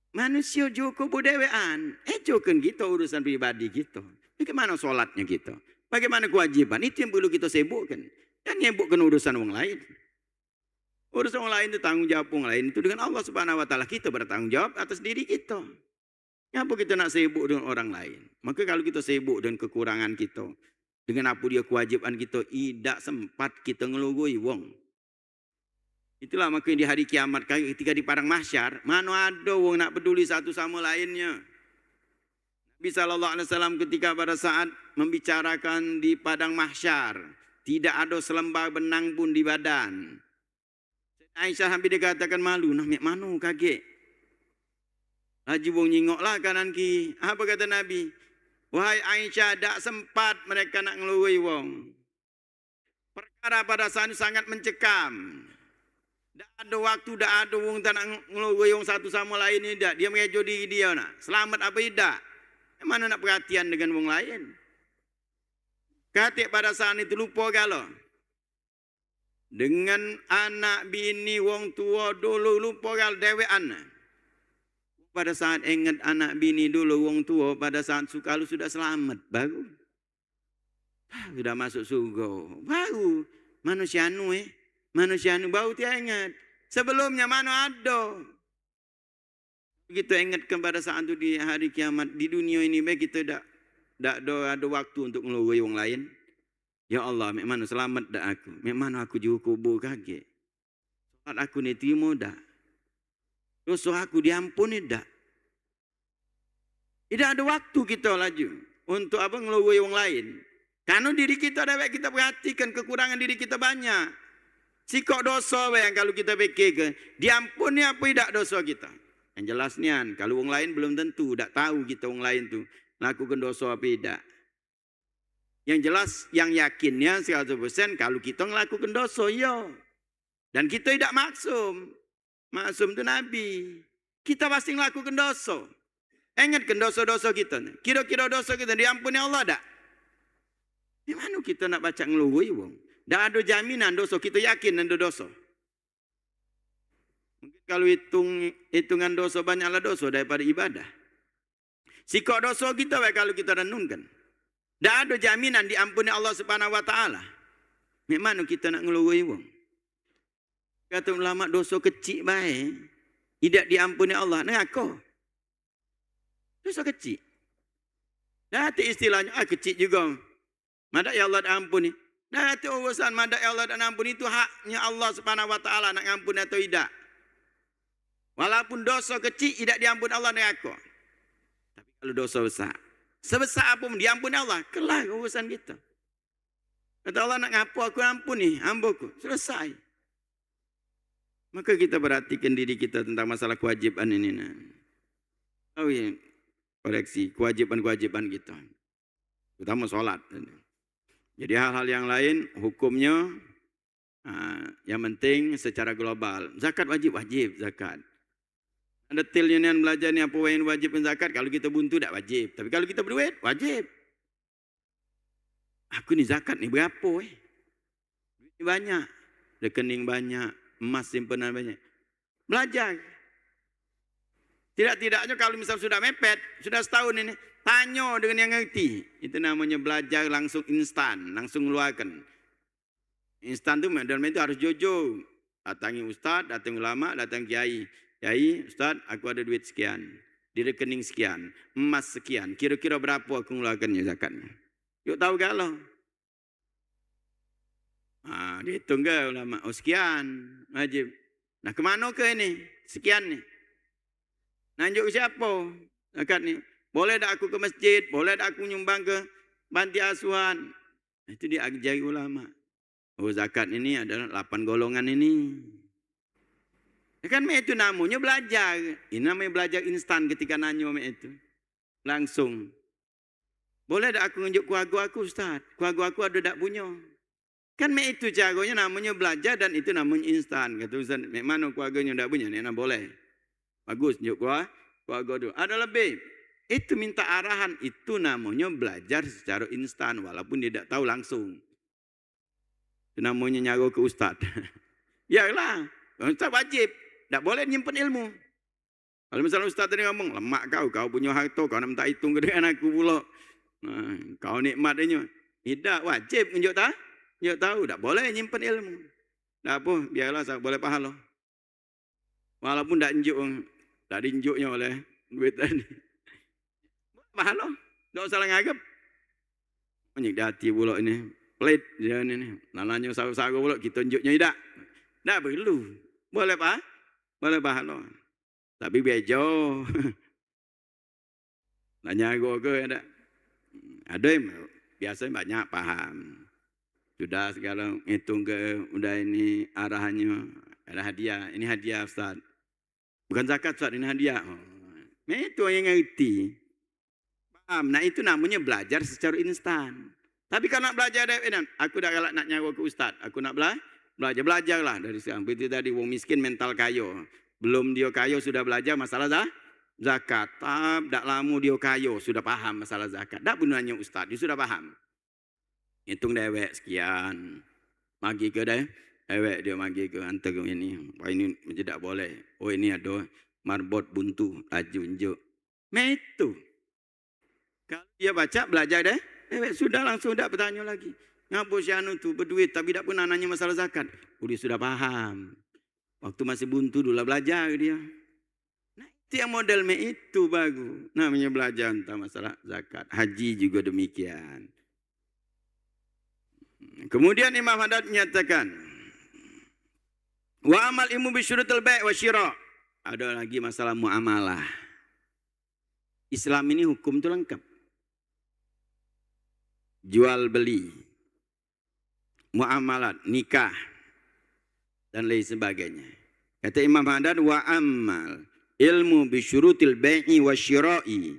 Manusia joko budewean. Jokan kita urusan pribadi kita. Bagaimana solatnya kita? Bagaimana kewajiban? Itu yang perlu kita sibukkan. Jangan sibukkan urusan orang lain. Urusan orang lain itu tanggung jawab orang lain. Itu dengan Allah Subhanahu Wa Taala kita bertanggung jawab atas diri kita. Kenapa kita nak sibuk dengan orang lain? Maka kalau kita sibuk dengan kekurangan kita, Dengan apa dia kewajipan kita, tidak sempat kita ngelugui wong. Itulah makanya di hari kiamat ketika di padang mahsyar, mana ada wong nak peduli satu sama lainnya. Nabi SAW ketika pada saat membicarakan di padang mahsyar, tidak ada selembar benang pun di badan. Aisyah hampir dikatakan malu, nah mek manu kaget. Haji wong nyingoklah kanan ki. Apa kata Nabi? Wahai Aisyah, tak sempat mereka nak ngelugui wong. Perkara pada saat itu sangat mencekam. Tak ada waktu, tak ada wong tak nak ngelugui wong satu sama lain ni dak. Dia mengejo diri dia nak. Selamat apa tidak? Mana nak perhatian dengan wong lain? Katik pada saat itu lupa galau. Dengan anak bini wong tua dulu lupa galau dewean. Pada saat ingat anak bini dulu wong tua, pada saat kalau sudah selamat baru. Sudah masuk surga. Baru manusia baru dia ingat. Sebelumnya mana ada. Kita ingatkan pada saat itu di hari kiamat. Di dunia ini kita tak ada waktu untuk ngelugui wong lain. Ya Allah, mek mana selamat dak aku? Mek mana aku juga kubur kaget? Saat aku ni terima dak? Dosa aku diampuni dak? Tidak ada waktu kita laju untuk apa ngelugui wong lain. Karena diri kita dewek kita perhatikan kekurangan diri kita banyak. Sikok dosa yang kalau kita fikirkan, diampuni apa tidak dosa kita? Yang jelas nian, kalau wong lain belum tentu, tak tahu kita wong lain tu lakukan dosa apa tidak. Yang jelas, yang yakinnya 100% kalau kita melakukan dosa, ya. Dan kita tidak maksum. Maksum itu Nabi. Kita pasti melakukan dosa. Ingatkan dosa-dosa kita. Kira-kira dosa kita diampuni Allah tak? Di mana kita nak baca ngelugui wong? Tak ada jaminan dosa. Kita yakin ada dosa. Mungkin kalau hitungan dosa banyaklah dosa daripada ibadah. Sikap dosa kita kalau kita renungkan. Tak ada jaminan diampuni Allah Subhanahu Wa Taala. Memang kita nak ngelugui wong. Kata ulama dosa kecil baik, tidak diampuni Allah. Nengaku. Dosa kecil. Nanti istilahnya kecil juga. Madak ya Allah ampuni. Nanti urusan madak ya Allah ampuni itu haknya Allah Subhanahu Wa Taala nak ampuni atau tidak. Walaupun dosa kecil tidak diampuni Allah nengaku. Tapi kalau dosa besar, sebesar apa pun diampuni Allah, kelar urusan kita. Kata Allah nak ngapu aku ampuni hambaku. Selesai. Maka kita perhatikan diri kita tentang masalah kewajiban ini. Oh ya, koreksi kewajiban-kewajiban kita. Terutama solat. Jadi hal-hal yang lain hukumnya yang penting secara global. Zakat wajib zakat. Ada detailnya yang belajar ni apa yang wajib zakat. Kalau kita buntu tak wajib. Tapi kalau kita berduit wajib. Aku ni zakat ni berapa Duit ni banyak. Rekening banyak. Emas simpanan banyak. Belajar. Tidak-tidaknya kalau misal sudah mepet, sudah setahun ini, tanya dengan yang ngerti. Itu namanya belajar langsung instan, langsung keluarkan. Instan tu dalam itu harus jujur. Datangi ustaz, datang ulama, datang kiai. Kiai, ustaz, aku ada duit sekian. Di rekening sekian. Emas sekian. Kira-kira berapa aku mengeluarkannya zakatnya. Yuk tahu galau. Dihitung ke ulama. Oh sekian. Wajib. Nah kemana ke ini? Sekian ni. Nanjuk ke siapa? Zakat ni. Boleh tak aku ke masjid? Boleh tak aku nyumbang ke panti asuhan? Itu dia ajari ulama. Oh zakat ini adalah 8 golongan ini. Kan itu namanya belajar. Ini namanya belajar instan ketika nanya itu. Langsung. Boleh tak aku tunjuk keluarga aku Ustaz? Keluarga aku ada tak punya? Kan itu caranya namanya belajar dan itu namanya instan. Kata Ustaz, mana keluarganya tak punya? Ini boleh. Bagus, tunjuk keluarga tu. Ada lebih. Itu minta arahan. Itu namanya belajar secara instan. Walaupun dia tak tahu langsung. Itu namanya nyaru ke Ustaz. Yalah. Ustaz wajib. Tak boleh nyimpan ilmu. Kalau misalnya Ustaz tadi ngomong, lemak kau punya harta, kau nak minta hitung ke dengan aku pula. Kau nikmatnya. Tidak, wajib tunjuk tak? Tunjuk tahu, tak boleh nyimpan ilmu. Tak apa, biarlah saya boleh pahala. Walaupun tak diunjuknya oleh duit tadi. Pahala, tak usah nganggap. Menyedati pula ini. Pelit dia ni. Nalanya saru-saru pula kita tunjuknya tidak. Tak perlu. Boleh pak? Boleh pahala. Tapi bejo. Nanya aku ke ada. Ada yang biasanya banyak paham. Sudah segala hitung ke udah ini arahannya. Ada hadiah. Ini hadiah Ustaz. Bukan zakat Ustaz, ini hadiah. Itu yang ngerti. Paham? Nah itu namanya belajar secara instan. Tapi kalau nak belajar dari aku dah galak nak nyawa ke Ustaz. Aku nak belajarlah dari sekarang. Seperti tadi wong miskin mental kayo. Belum dia kayo sudah belajar masalah zakat. Tak lama dia kayo sudah paham masalah zakat. Tak gunanya Ustaz, dia sudah paham. Hitung dewek sekian. Magi ke dah. Dewek dia magi ke hantar ke ini. Wah ini tidak boleh. Oh ini ada marbot buntu. Laju unjuk. Itu. Kalau dia baca belajar dah. Sudah langsung tak bertanya lagi. Ngapa si anu tu berduit tapi tak pernah nanya masalah zakat. Dia sudah paham. Waktu masih buntu dulu belajar dia. Nah itu yang model itu bagus. Namanya belajar tentang masalah zakat. Haji juga demikian. Kemudian Imam Haddad menyatakan. Wa amal ilmu bisyurutul bai' wa syira'. Ada lagi masalah muamalah. Islam ini hukum itu lengkap. Jual beli, muamalat, nikah, dan lain sebagainya. Kata Imam Haddad, wa ammal ilmu bisyurutil bai'i wa syira'i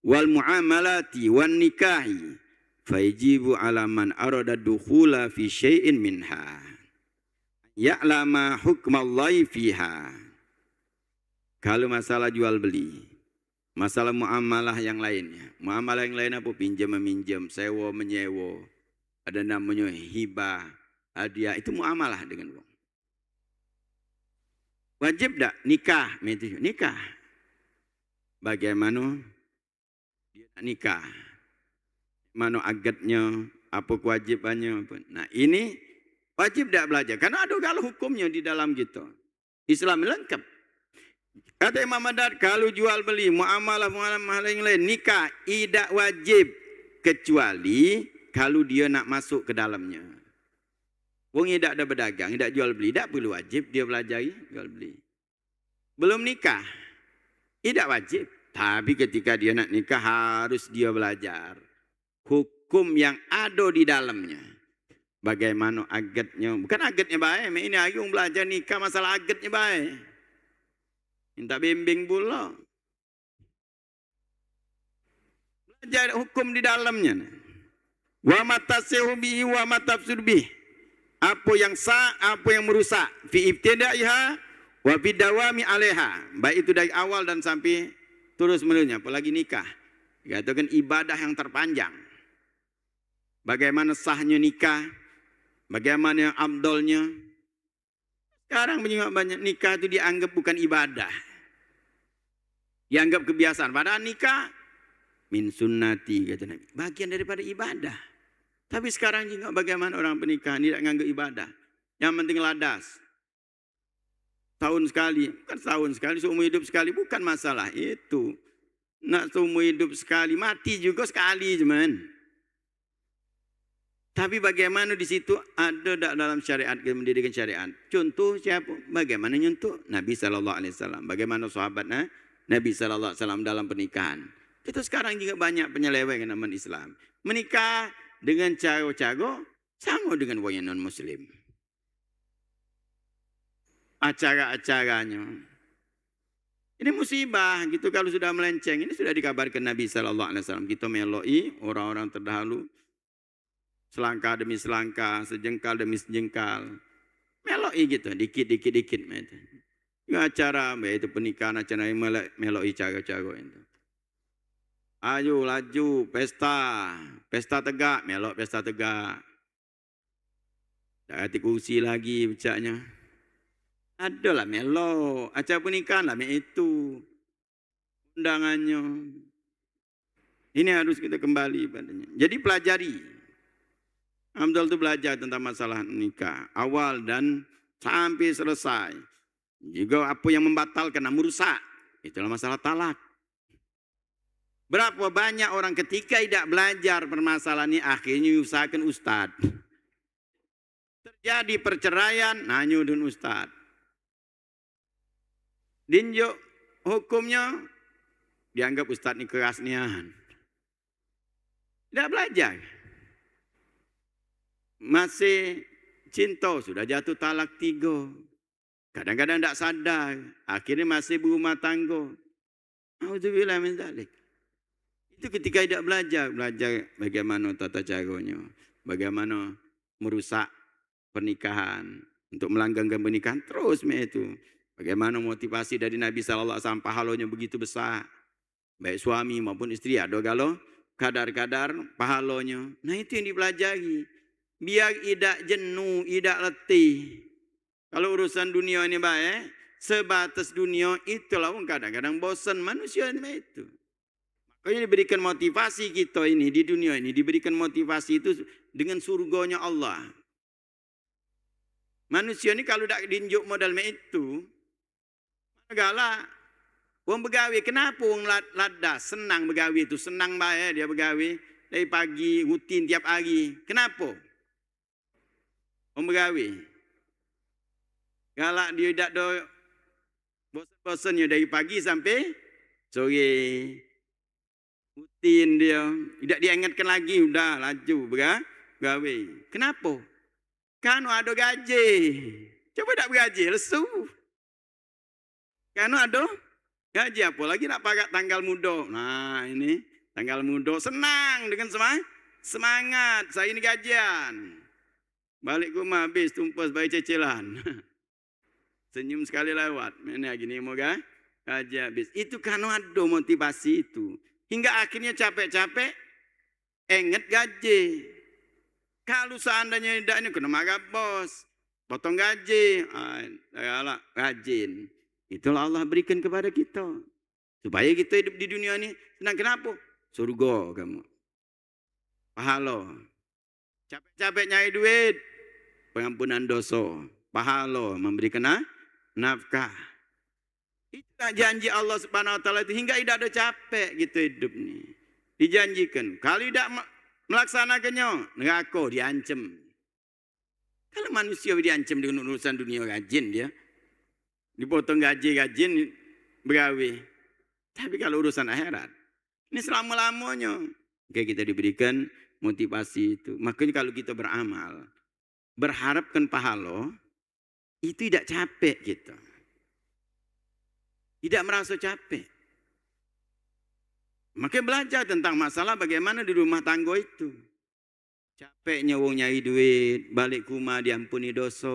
wal muamalati wan nikahi fayajibu ala man arada dukhula fi syai'in minha ya'lama hukmallahi fiha. Kalau masalah jual beli, masalah muamalah yang lainnya. Muamalah yang lain apa? Pinjam meminjam, sewa menyewa. Ada namanya hibah, hadiah. Itu muamalah dengan uang. Wajib tak nikah? Nikah. Bagaimana dia nak nikah? Mana agatnya? Apa kewajibannya? Nah ini wajib tak belajar. Karena ada kalau hukumnya di dalam kita. Islam lengkap. Kata Imam Haddad, kalau jual beli, muamalah yang lain, nikah, tidak wajib. Kecuali kalau dia nak masuk ke dalamnya. Wong tidak ada berdagang, tidak jual beli, tidak perlu wajib dia belajar jual beli. Belum nikah, tidak wajib. Tapi ketika dia nak nikah, harus dia belajar hukum yang ada di dalamnya. Bagaimana agatnya, bukan agatnya baik, ini Agung belajar nikah masalah agatnya baik. Minta bimbing pula. Belajar hukum di dalamnya. Wa matasihu bihi wa matafsir bihi. Apa yang sah, apa yang merusak. Fi ibtidaiha wa fi dawami alaiha. Baik itu dari awal dan sampai terus menerusnya. Apalagi nikah. Dikatakan ibadah yang terpanjang. Bagaimana sahnya nikah. Bagaimana yang abdolnya. Sekarang banyak nikah itu dianggap bukan ibadah. Dianggap kebiasaan. Padahal nikah min sunnati kata Nabi. Bagian daripada ibadah. Tapi sekarang juga bagaimana orang pernikahan tidak menganggap ibadah. Yang penting ladas. Tahun sekali. Bukan tahun sekali. Seumur hidup sekali. Bukan masalah itu. Nak seumur hidup sekali. Mati juga sekali cuman. Tapi bagaimana di situ ada dalam syariat, pendidikan syariat. Contoh siapa? Bagaimana nyentuh? Nabi SAW. Bagaimana sahabat Nabi SAW dalam pernikahan. Kita sekarang juga banyak penyelewengan dalam Islam. Menikah dengan cara-cara sama dengan orang non-Muslim. Acara-acaranya. Ini musibah gitu kalau sudah melenceng. Ini sudah dikabarkan Nabi SAW. Kita meloi orang-orang terdahulu. Selangkah demi selangkah, sejengkal demi sejengkal. Meloi gitu, dikit-dikit. Acara, itu pernikahan, acara yang meloi cara-cara itu. Ayo laju, pesta tegak, melok pesta tegak. Tak hati kursi lagi becaknya. Adalah melok, acara pernikahan lah itu. Undangannya. Ini harus kita kembali padanya. Jadi pelajari. Amdal itu belajar tentang masalah nikah. Awal dan sampai selesai. Juga apa yang membatalkan, merusak. Itulah masalah talak. Berapa banyak orang ketika tidak belajar permasalahan ini akhirnya usahakan ustad. Terjadi perceraian, nyudun ustad. Dinjuk hukumnya dianggap ustad ini keras nian. Tidak belajar. Masih cinta, sudah jatuh talak 3. Kadang-kadang tidak sadar. Akhirnya masih berumah tangga. Auzubillah min dzalik. Itu ketika tidak belajar bagaimana tata caranya, bagaimana merusak pernikahan, untuk melanggengkan pernikahan terus itu. Bagaimana motivasi dari Nabi SAW pahalanya begitu besar. Baik suami maupun istri ada galau kadar-kadar pahalanya. Nah itu yang dipelajari. Biar tidak jenuh, tidak letih. Kalau urusan dunia ini baik, sebatas dunia itulah kadang-kadang bosan manusia ini itu. Makanya diberikan motivasi kita ini di dunia ini, diberikan motivasi itu dengan surganya Allah. Manusia ini kalau tidak dinjuk modal itu, galak. Wong begawi, kenapa wong ladas senang begawi itu, senang baik dia begawi dari pagi rutin tiap hari. Kenapa? Wong begawi. Galak dia tidak ada bosan-bosannya dari pagi sampai sore. Rutin dia, tidak diingatkan lagi, udah laju begawi. Kenapa? Kan ada gaji. Coba tak bergaji, lesu. Kan ada gaji, apa lagi nak pakai tanggal muda. Nah ini tanggal muda, senang dengan semangat. Saya ini gajian. Balik ke rumah habis tumpas bayar cicilan. Senyum sekali lewat. Ini gini moga gaji habis. Itu kan ada motivasi itu. Hingga akhirnya capek-capek ingat gaji. Kalau seandainya tidak ini kena marah bos. Potong gaji. Rajin. Itulah Allah berikan kepada kita. Supaya kita hidup di dunia ini senang. Kenapa? Surga kamu. Pahala. Capek-capek nyari duit. Pengampunan dosa. Pahala. Memberikan nafkah. Itulah janji Allah Subhanahu Wa Taala itu. Hingga tidak ada capek gitu hidup ini. Dijanjikan. Kalau tidak melaksanakannya, neraka diancam. Kalau manusia diancam dengan urusan dunia rajin dia. Dipotong gaji begawi. Tapi kalau urusan akhirat, ini selama-lamanya. Oke, kita diberikan motivasi itu. Makanya kalau kita beramal, berharapkan pahala, itu tidak capek kita. Tidak merasa capek. Makanya belajar tentang masalah bagaimana di rumah tangga itu. Capeknya wong nyari duit, balik ke rumah diampuni dosa.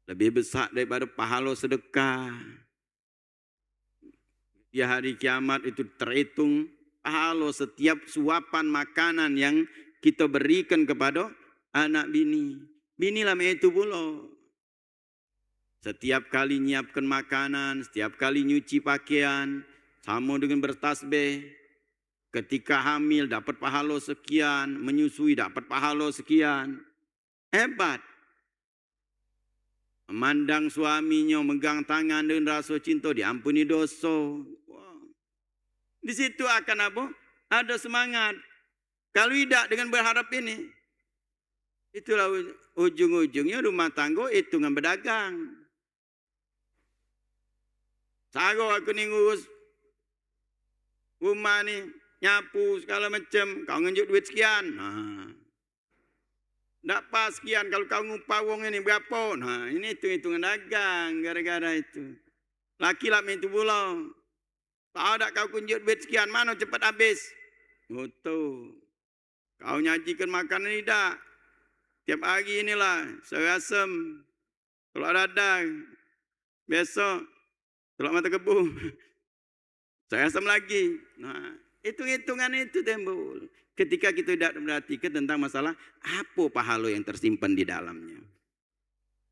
Lebih besar daripada pahala sedekah. Di hari kiamat itu terhitung pahala setiap suapan makanan yang kita berikan kepada anak bini. Binilah itu pula. Setiap kali nyiapkan makanan, setiap kali nyuci pakaian, sama dengan bertasbih. Ketika hamil dapat pahala sekian, menyusui dapat pahala sekian. Hebat. Memandang suaminya, megang tangan dengan rasa cinta, diampuni dosa. Wow. Di situ akan apa? Ada semangat. Kalau tidak dengan berharap ini, itulah ujung-ujungnya rumah tangga itu dengan berdagang. Sago aku ni ngurus rumah ni, nyapu segala macam, kau ngenjuk duit sekian. Tak pas sekian kalau kau ngupah wong ini berapa. Nah, ini hitung-hitungan dagang gara-gara itu. Laki-laki itu pula. Tahu tak kau kunjuk duit sekian, mana cepat habis. Betul. Kau nyajikan makanan ni tak. Tiap hari inilah, serasam. Kalau radang. Besok. Telur mata kebu. Serasam lagi. Nah, hitung-hitungan itu timbul. Ketika kita tidak memperhatikan tentang masalah apa pahala yang tersimpan di dalamnya.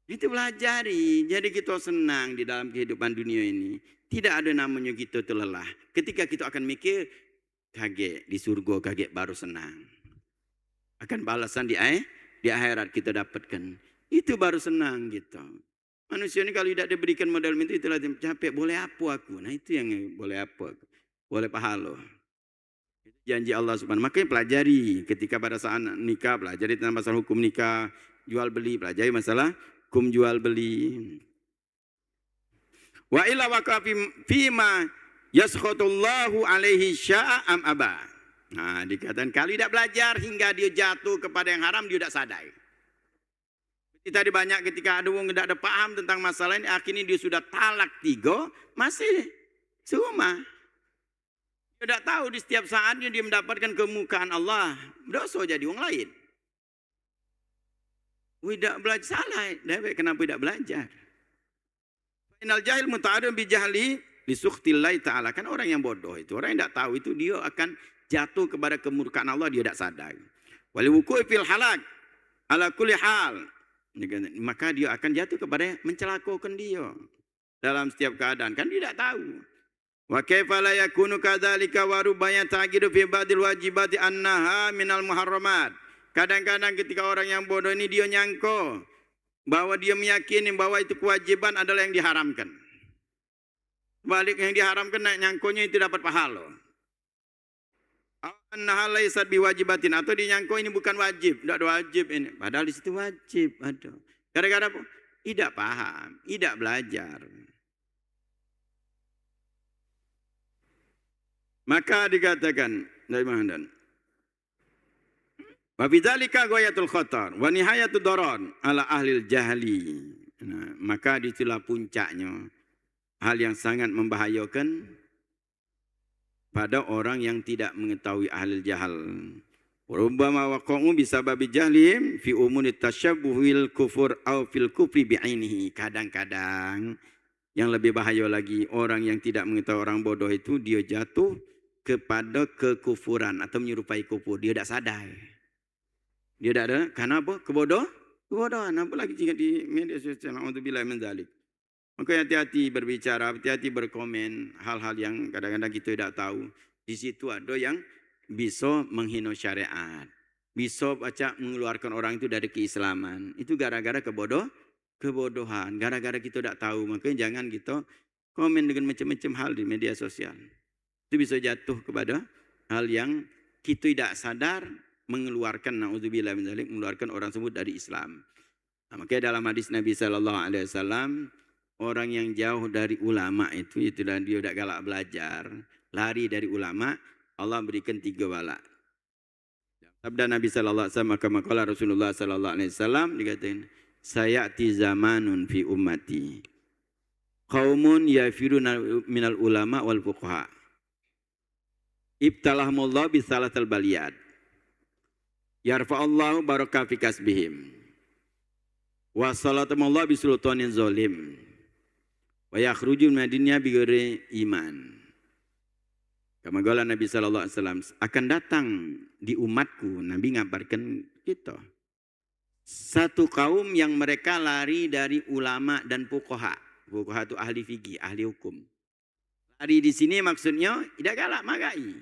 Itu pelajari. Jadi kita senang di dalam kehidupan dunia ini. Tidak ada namanya kita terlelah. Ketika kita akan mikir, kaget di surga, kaget baru senang. Akan balasan di akhirat kita dapatkan. Itu baru senang gitu. Manusia ini kalau tidak diberikan modal itu itulah capek. Boleh apa aku? Nah itu yang boleh apa aku. boleh pahala. Janji Allah Subhanahu. Makanya pelajari ketika pada saat nikah, pelajari tentang masalah hukum nikah, jual beli, pelajari masalah hukum jual beli. Wa illa waqa fima yaskhatullahu alaihi sya'a am aba. Nah, dikatakan kalau tidak belajar hingga dia jatuh kepada yang haram, dia tidak sadar. Kita tadi banyak ketika ada orang tidak ada paham tentang masalah ini, akhirnya dia sudah talak 3, masih serumah. Dia tidak tahu di setiap saatnya dia mendapatkan kemukaan Allah. Dosa jadi orang lain. Tidak belajar salah. Kenapa tidak belajar? Inal jahil muta'adun bi jahli li sukhtillahi ta'ala. Kan orang yang bodoh itu, orang yang tidak tahu itu, dia akan jatuh kepada kemurkaan Allah, dia tidak sadar. Wal wuqu'i fil halak ala kulli hal. Maka dia akan jatuh kepada mencelakokan dia dalam setiap keadaan. Kan dia tidak tahu. Wa kaifa la yakunu kadzalika wa rubbaya ta'qidu fi ba'dil wajibati annaha minal muharramat. Kadang-kadang ketika orang yang bodoh ini dia nyangko bahwa dia meyakini bahwa itu kewajiban adalah yang diharamkan. Balik yang diharamkan nyangkonya itu dapat pahala. Annaha laysat biwajibatin, atau dinyangko ini bukan wajib, tidak ada wajib ini. Padahal di situ wajib ada. Gara-gara apa? Tidak paham, tidak belajar. Maka dikatakan dari Mahadan, wa bidzalika ghayatul khatar wa nihayatud darar ala ahlil jahli. Nah, maka disitulah puncaknya hal yang sangat membahayakan pada orang yang tidak mengetahui ahlil jahal. Rubbama waqa'u bisababi jahlihim fi umuri tasyabbuhil kufur aw fil kufri bi'ainihi. Kadang-kadang yang lebih bahaya lagi, orang yang tidak mengetahui, orang bodoh itu dia jatuh kepada kekufuran atau menyerupai kufur. Dia tidak sadar. Dia tidak ada. Karena apa? Kebodohan. Apalagi jika di media sosial. Na'udzubillah min dzalik. Maka hati-hati berbicara, hati-hati berkomen hal-hal yang kadang-kadang kita tidak tahu. Di situ ada yang bisa menghina syariat. Bisa baca mengeluarkan orang itu dari keislaman. Itu gara-gara kebodohan. Gara-gara kita tidak tahu. Makanya jangan kita komen dengan macam-macam hal di media sosial. Itu bisa jatuh kepada hal yang kita tidak sadar mengeluarkan, na'udzubillah min dzalik, mengeluarkan orang tersebut dari Islam. Nah, makanya dalam hadis Nabi SAW, orang yang jauh dari ulama itu dan dia tidak galak belajar, lari dari ulama, Allah berikan 3 bala. Sabda Nabi SAW, maka maqala Rasulullah SAW dikatakan, sayati zamanun fi ummati qaumun yafiruna minal ulama wal fuqaha ibtalahumullah bisalatal baliyat yarfa'allahu baraka fi kasbihim wa salatamullah bisultanin zalim wa yakhrujun madinnya bighairi iman. Kama qala Nabi sallallahu alaihi wasallam, akan datang di umatku, Nabi ngabarkan kita, satu kaum yang mereka lari dari ulama dan fuqaha. Fuqaha itu ahli fikih, ahli hukum. Lari di sini maksudnya tidak galak magai.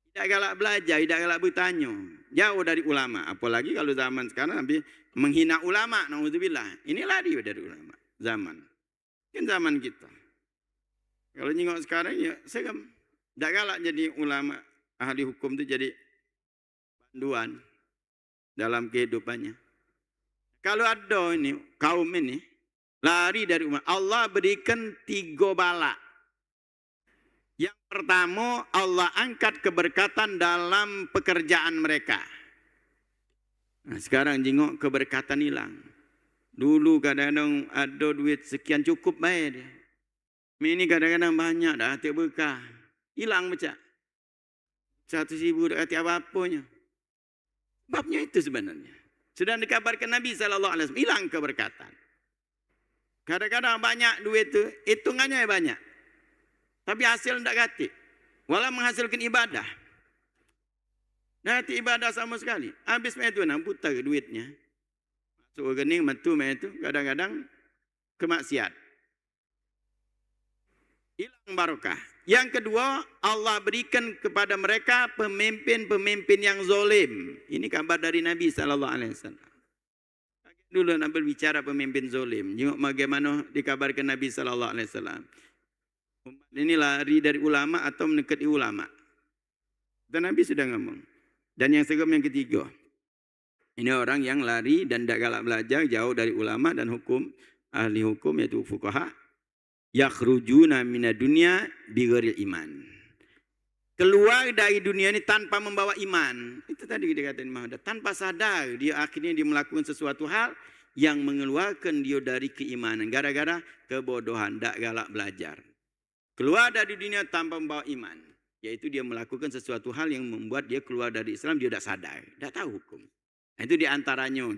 Tidak galak belajar, tidak galak bertanya. Jauh dari ulama. Apalagi kalau zaman sekarang Nabi menghina ulama, na'udzubillah. Ini lari dari ulama. Zaman. Kan zaman kita. Kalau nyingok sekarang ya segam. Tidak galak jadi ulama, ahli hukum itu jadi panduan dalam kehidupannya. Kalau ada ini, kaum ini, lari dari umat, Allah berikan 3 bala. Yang pertama, Allah angkat keberkatan dalam pekerjaan mereka. Nah, sekarang jengok keberkatan hilang. Dulu kadang-kadang ada duit sekian cukup baik dia. Ini kadang-kadang banyak dah hati berkah. Hilang macam 100,000 dah hati apa-apanya. Babnya itu sebenarnya. Sudah dikabarkan Nabi SAW, hilang keberkatan. Kadang-kadang banyak duit itu, hitungannya banyak. Tapi hasil tidak ganti. Walau menghasilkan ibadah. Nanti ibadah sama sekali. Habis itu putar duitnya. Masuk rekening, mantu itu kadang-kadang kemaksiat. Hilang barokah. Yang kedua, Allah berikan kepada mereka pemimpin-pemimpin yang zalim. Ini kabar dari Nabi SAW. Dulu Nabi bicara pemimpin zalim. Bagaimana dikabarkan Nabi SAW. Umat ini lari dari ulama atau mendekati ulama. Dan Nabi sudah ngomong. Dan yang yang ketiga. Ini orang yang lari dan tidak galak belajar, jauh dari ulama dan hukum, ahli hukum yaitu fuqaha. Yakhrujuna minad dunya bighairil iman. Keluar dari dunia ini tanpa membawa iman. Itu tadi dikatakan Muhammad. Tanpa sadar dia akhirnya dia melakukan sesuatu hal yang mengeluarkan dia dari keimanan. Gara-gara kebodohan, tidak galak belajar. Keluar dari dunia tanpa membawa iman. Yaitu dia melakukan sesuatu hal yang membuat dia keluar dari Islam, dia tidak sadar. Tidak tahu hukum. Itu diantaranya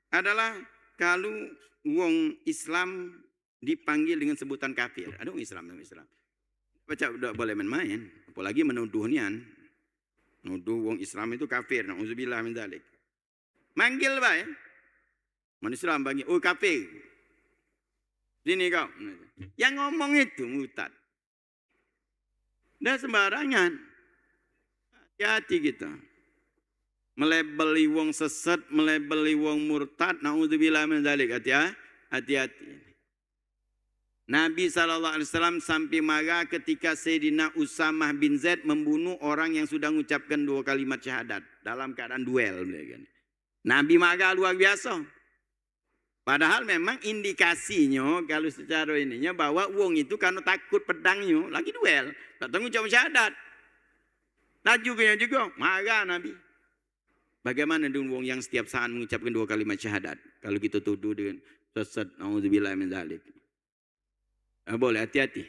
adalah kalau wong Islam dipanggil dengan sebutan kafir. Ada wong Islam. Baca tidak boleh main-main. Apalagi menuduh nian. Nuduh wong Islam itu kafir. Na'udzubillah min dzalik. Manggil baik. Manusia Islam panggil, oh kafir. Sini kau. Yang ngomong itu murtad. Dah sembarangan. Hati-hati kita. Melebeli wong sesat, melebeli wong murtad, na'udzubillah min dzalik. Hati-hati. Nabi SAW sampai marah ketika Sayyidina Usamah bin Zaid membunuh orang yang sudah mengucapkan 2 kalimat syahadat dalam keadaan duel. Nabi marah luar biasa. Padahal memang indikasinya kalau secara ininya bahwa wong itu karena takut pedangnya lagi duel, tak tahu mengucap syahadat. Nah juga marah Nabi. Bagaimana dengan wong yang setiap saat mengucapkan 2 kalimat syahadat? Kalau kita tuduh dengan sesat, na'udzubillah min dzalik. Boleh hati-hati.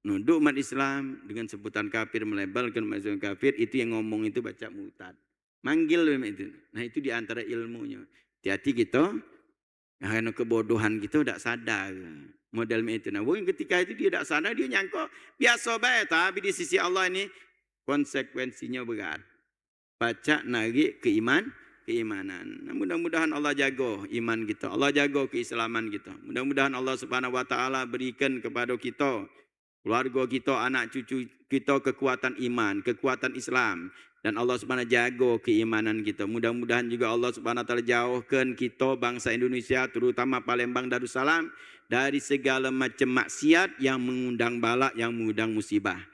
Nuduh umat Islam dengan sebutan kafir, melebelkan umat Islam kafir, itu yang ngomong itu baca murtad. Manggil memang itu. Nah itu diantara ilmunya. Hati-hati kita, karena kebodohan kita tidak sadar. Model itu. Nah wong ketika itu dia tidak sadar, dia nyangka biasa baik. Tapi di sisi Allah ini konsekuensinya berat. Baca narik keimanan. Nah, mudah-mudahan Allah jaga iman kita. Allah jaga keislaman kita. Mudah-mudahan Allah Subhanahu wa taala berikan kepada kita, keluarga kita, anak cucu kita kekuatan iman, kekuatan Islam, dan Allah Subhanahu jaga keimanan kita. Mudah-mudahan juga Allah Subhanahu wa taala jauhkan kita bangsa Indonesia, terutama Palembang Darussalam, dari segala macam maksiat yang mengundang bala, yang mengundang musibah.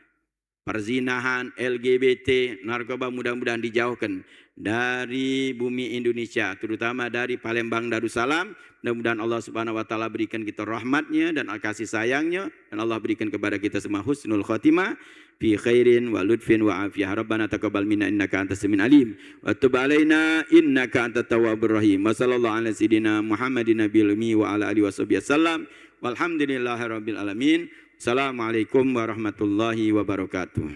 Perzinahan, LGBT, narkoba mudah-mudahan dijauhkan dari bumi Indonesia, terutama dari Palembang Darussalam. Mudah-mudahan Allah Subhanahu wa taala berikan kita rahmatnya dan kasih sayangnya, dan Allah berikan kepada kita semua husnul khatimah fi khairin wa lutfin wa afiyah. Rabbana taqabbal minna innaka antas samiul alim wa tub alaina innaka antat tawwabur rahim. Wa sallallahu ala sayidina Muhammadin nabiyil ummi wa ala alihi wasallam. Walhamdulillahirabbil alamin. Assalamualaikum warahmatullahi wabarakatuh.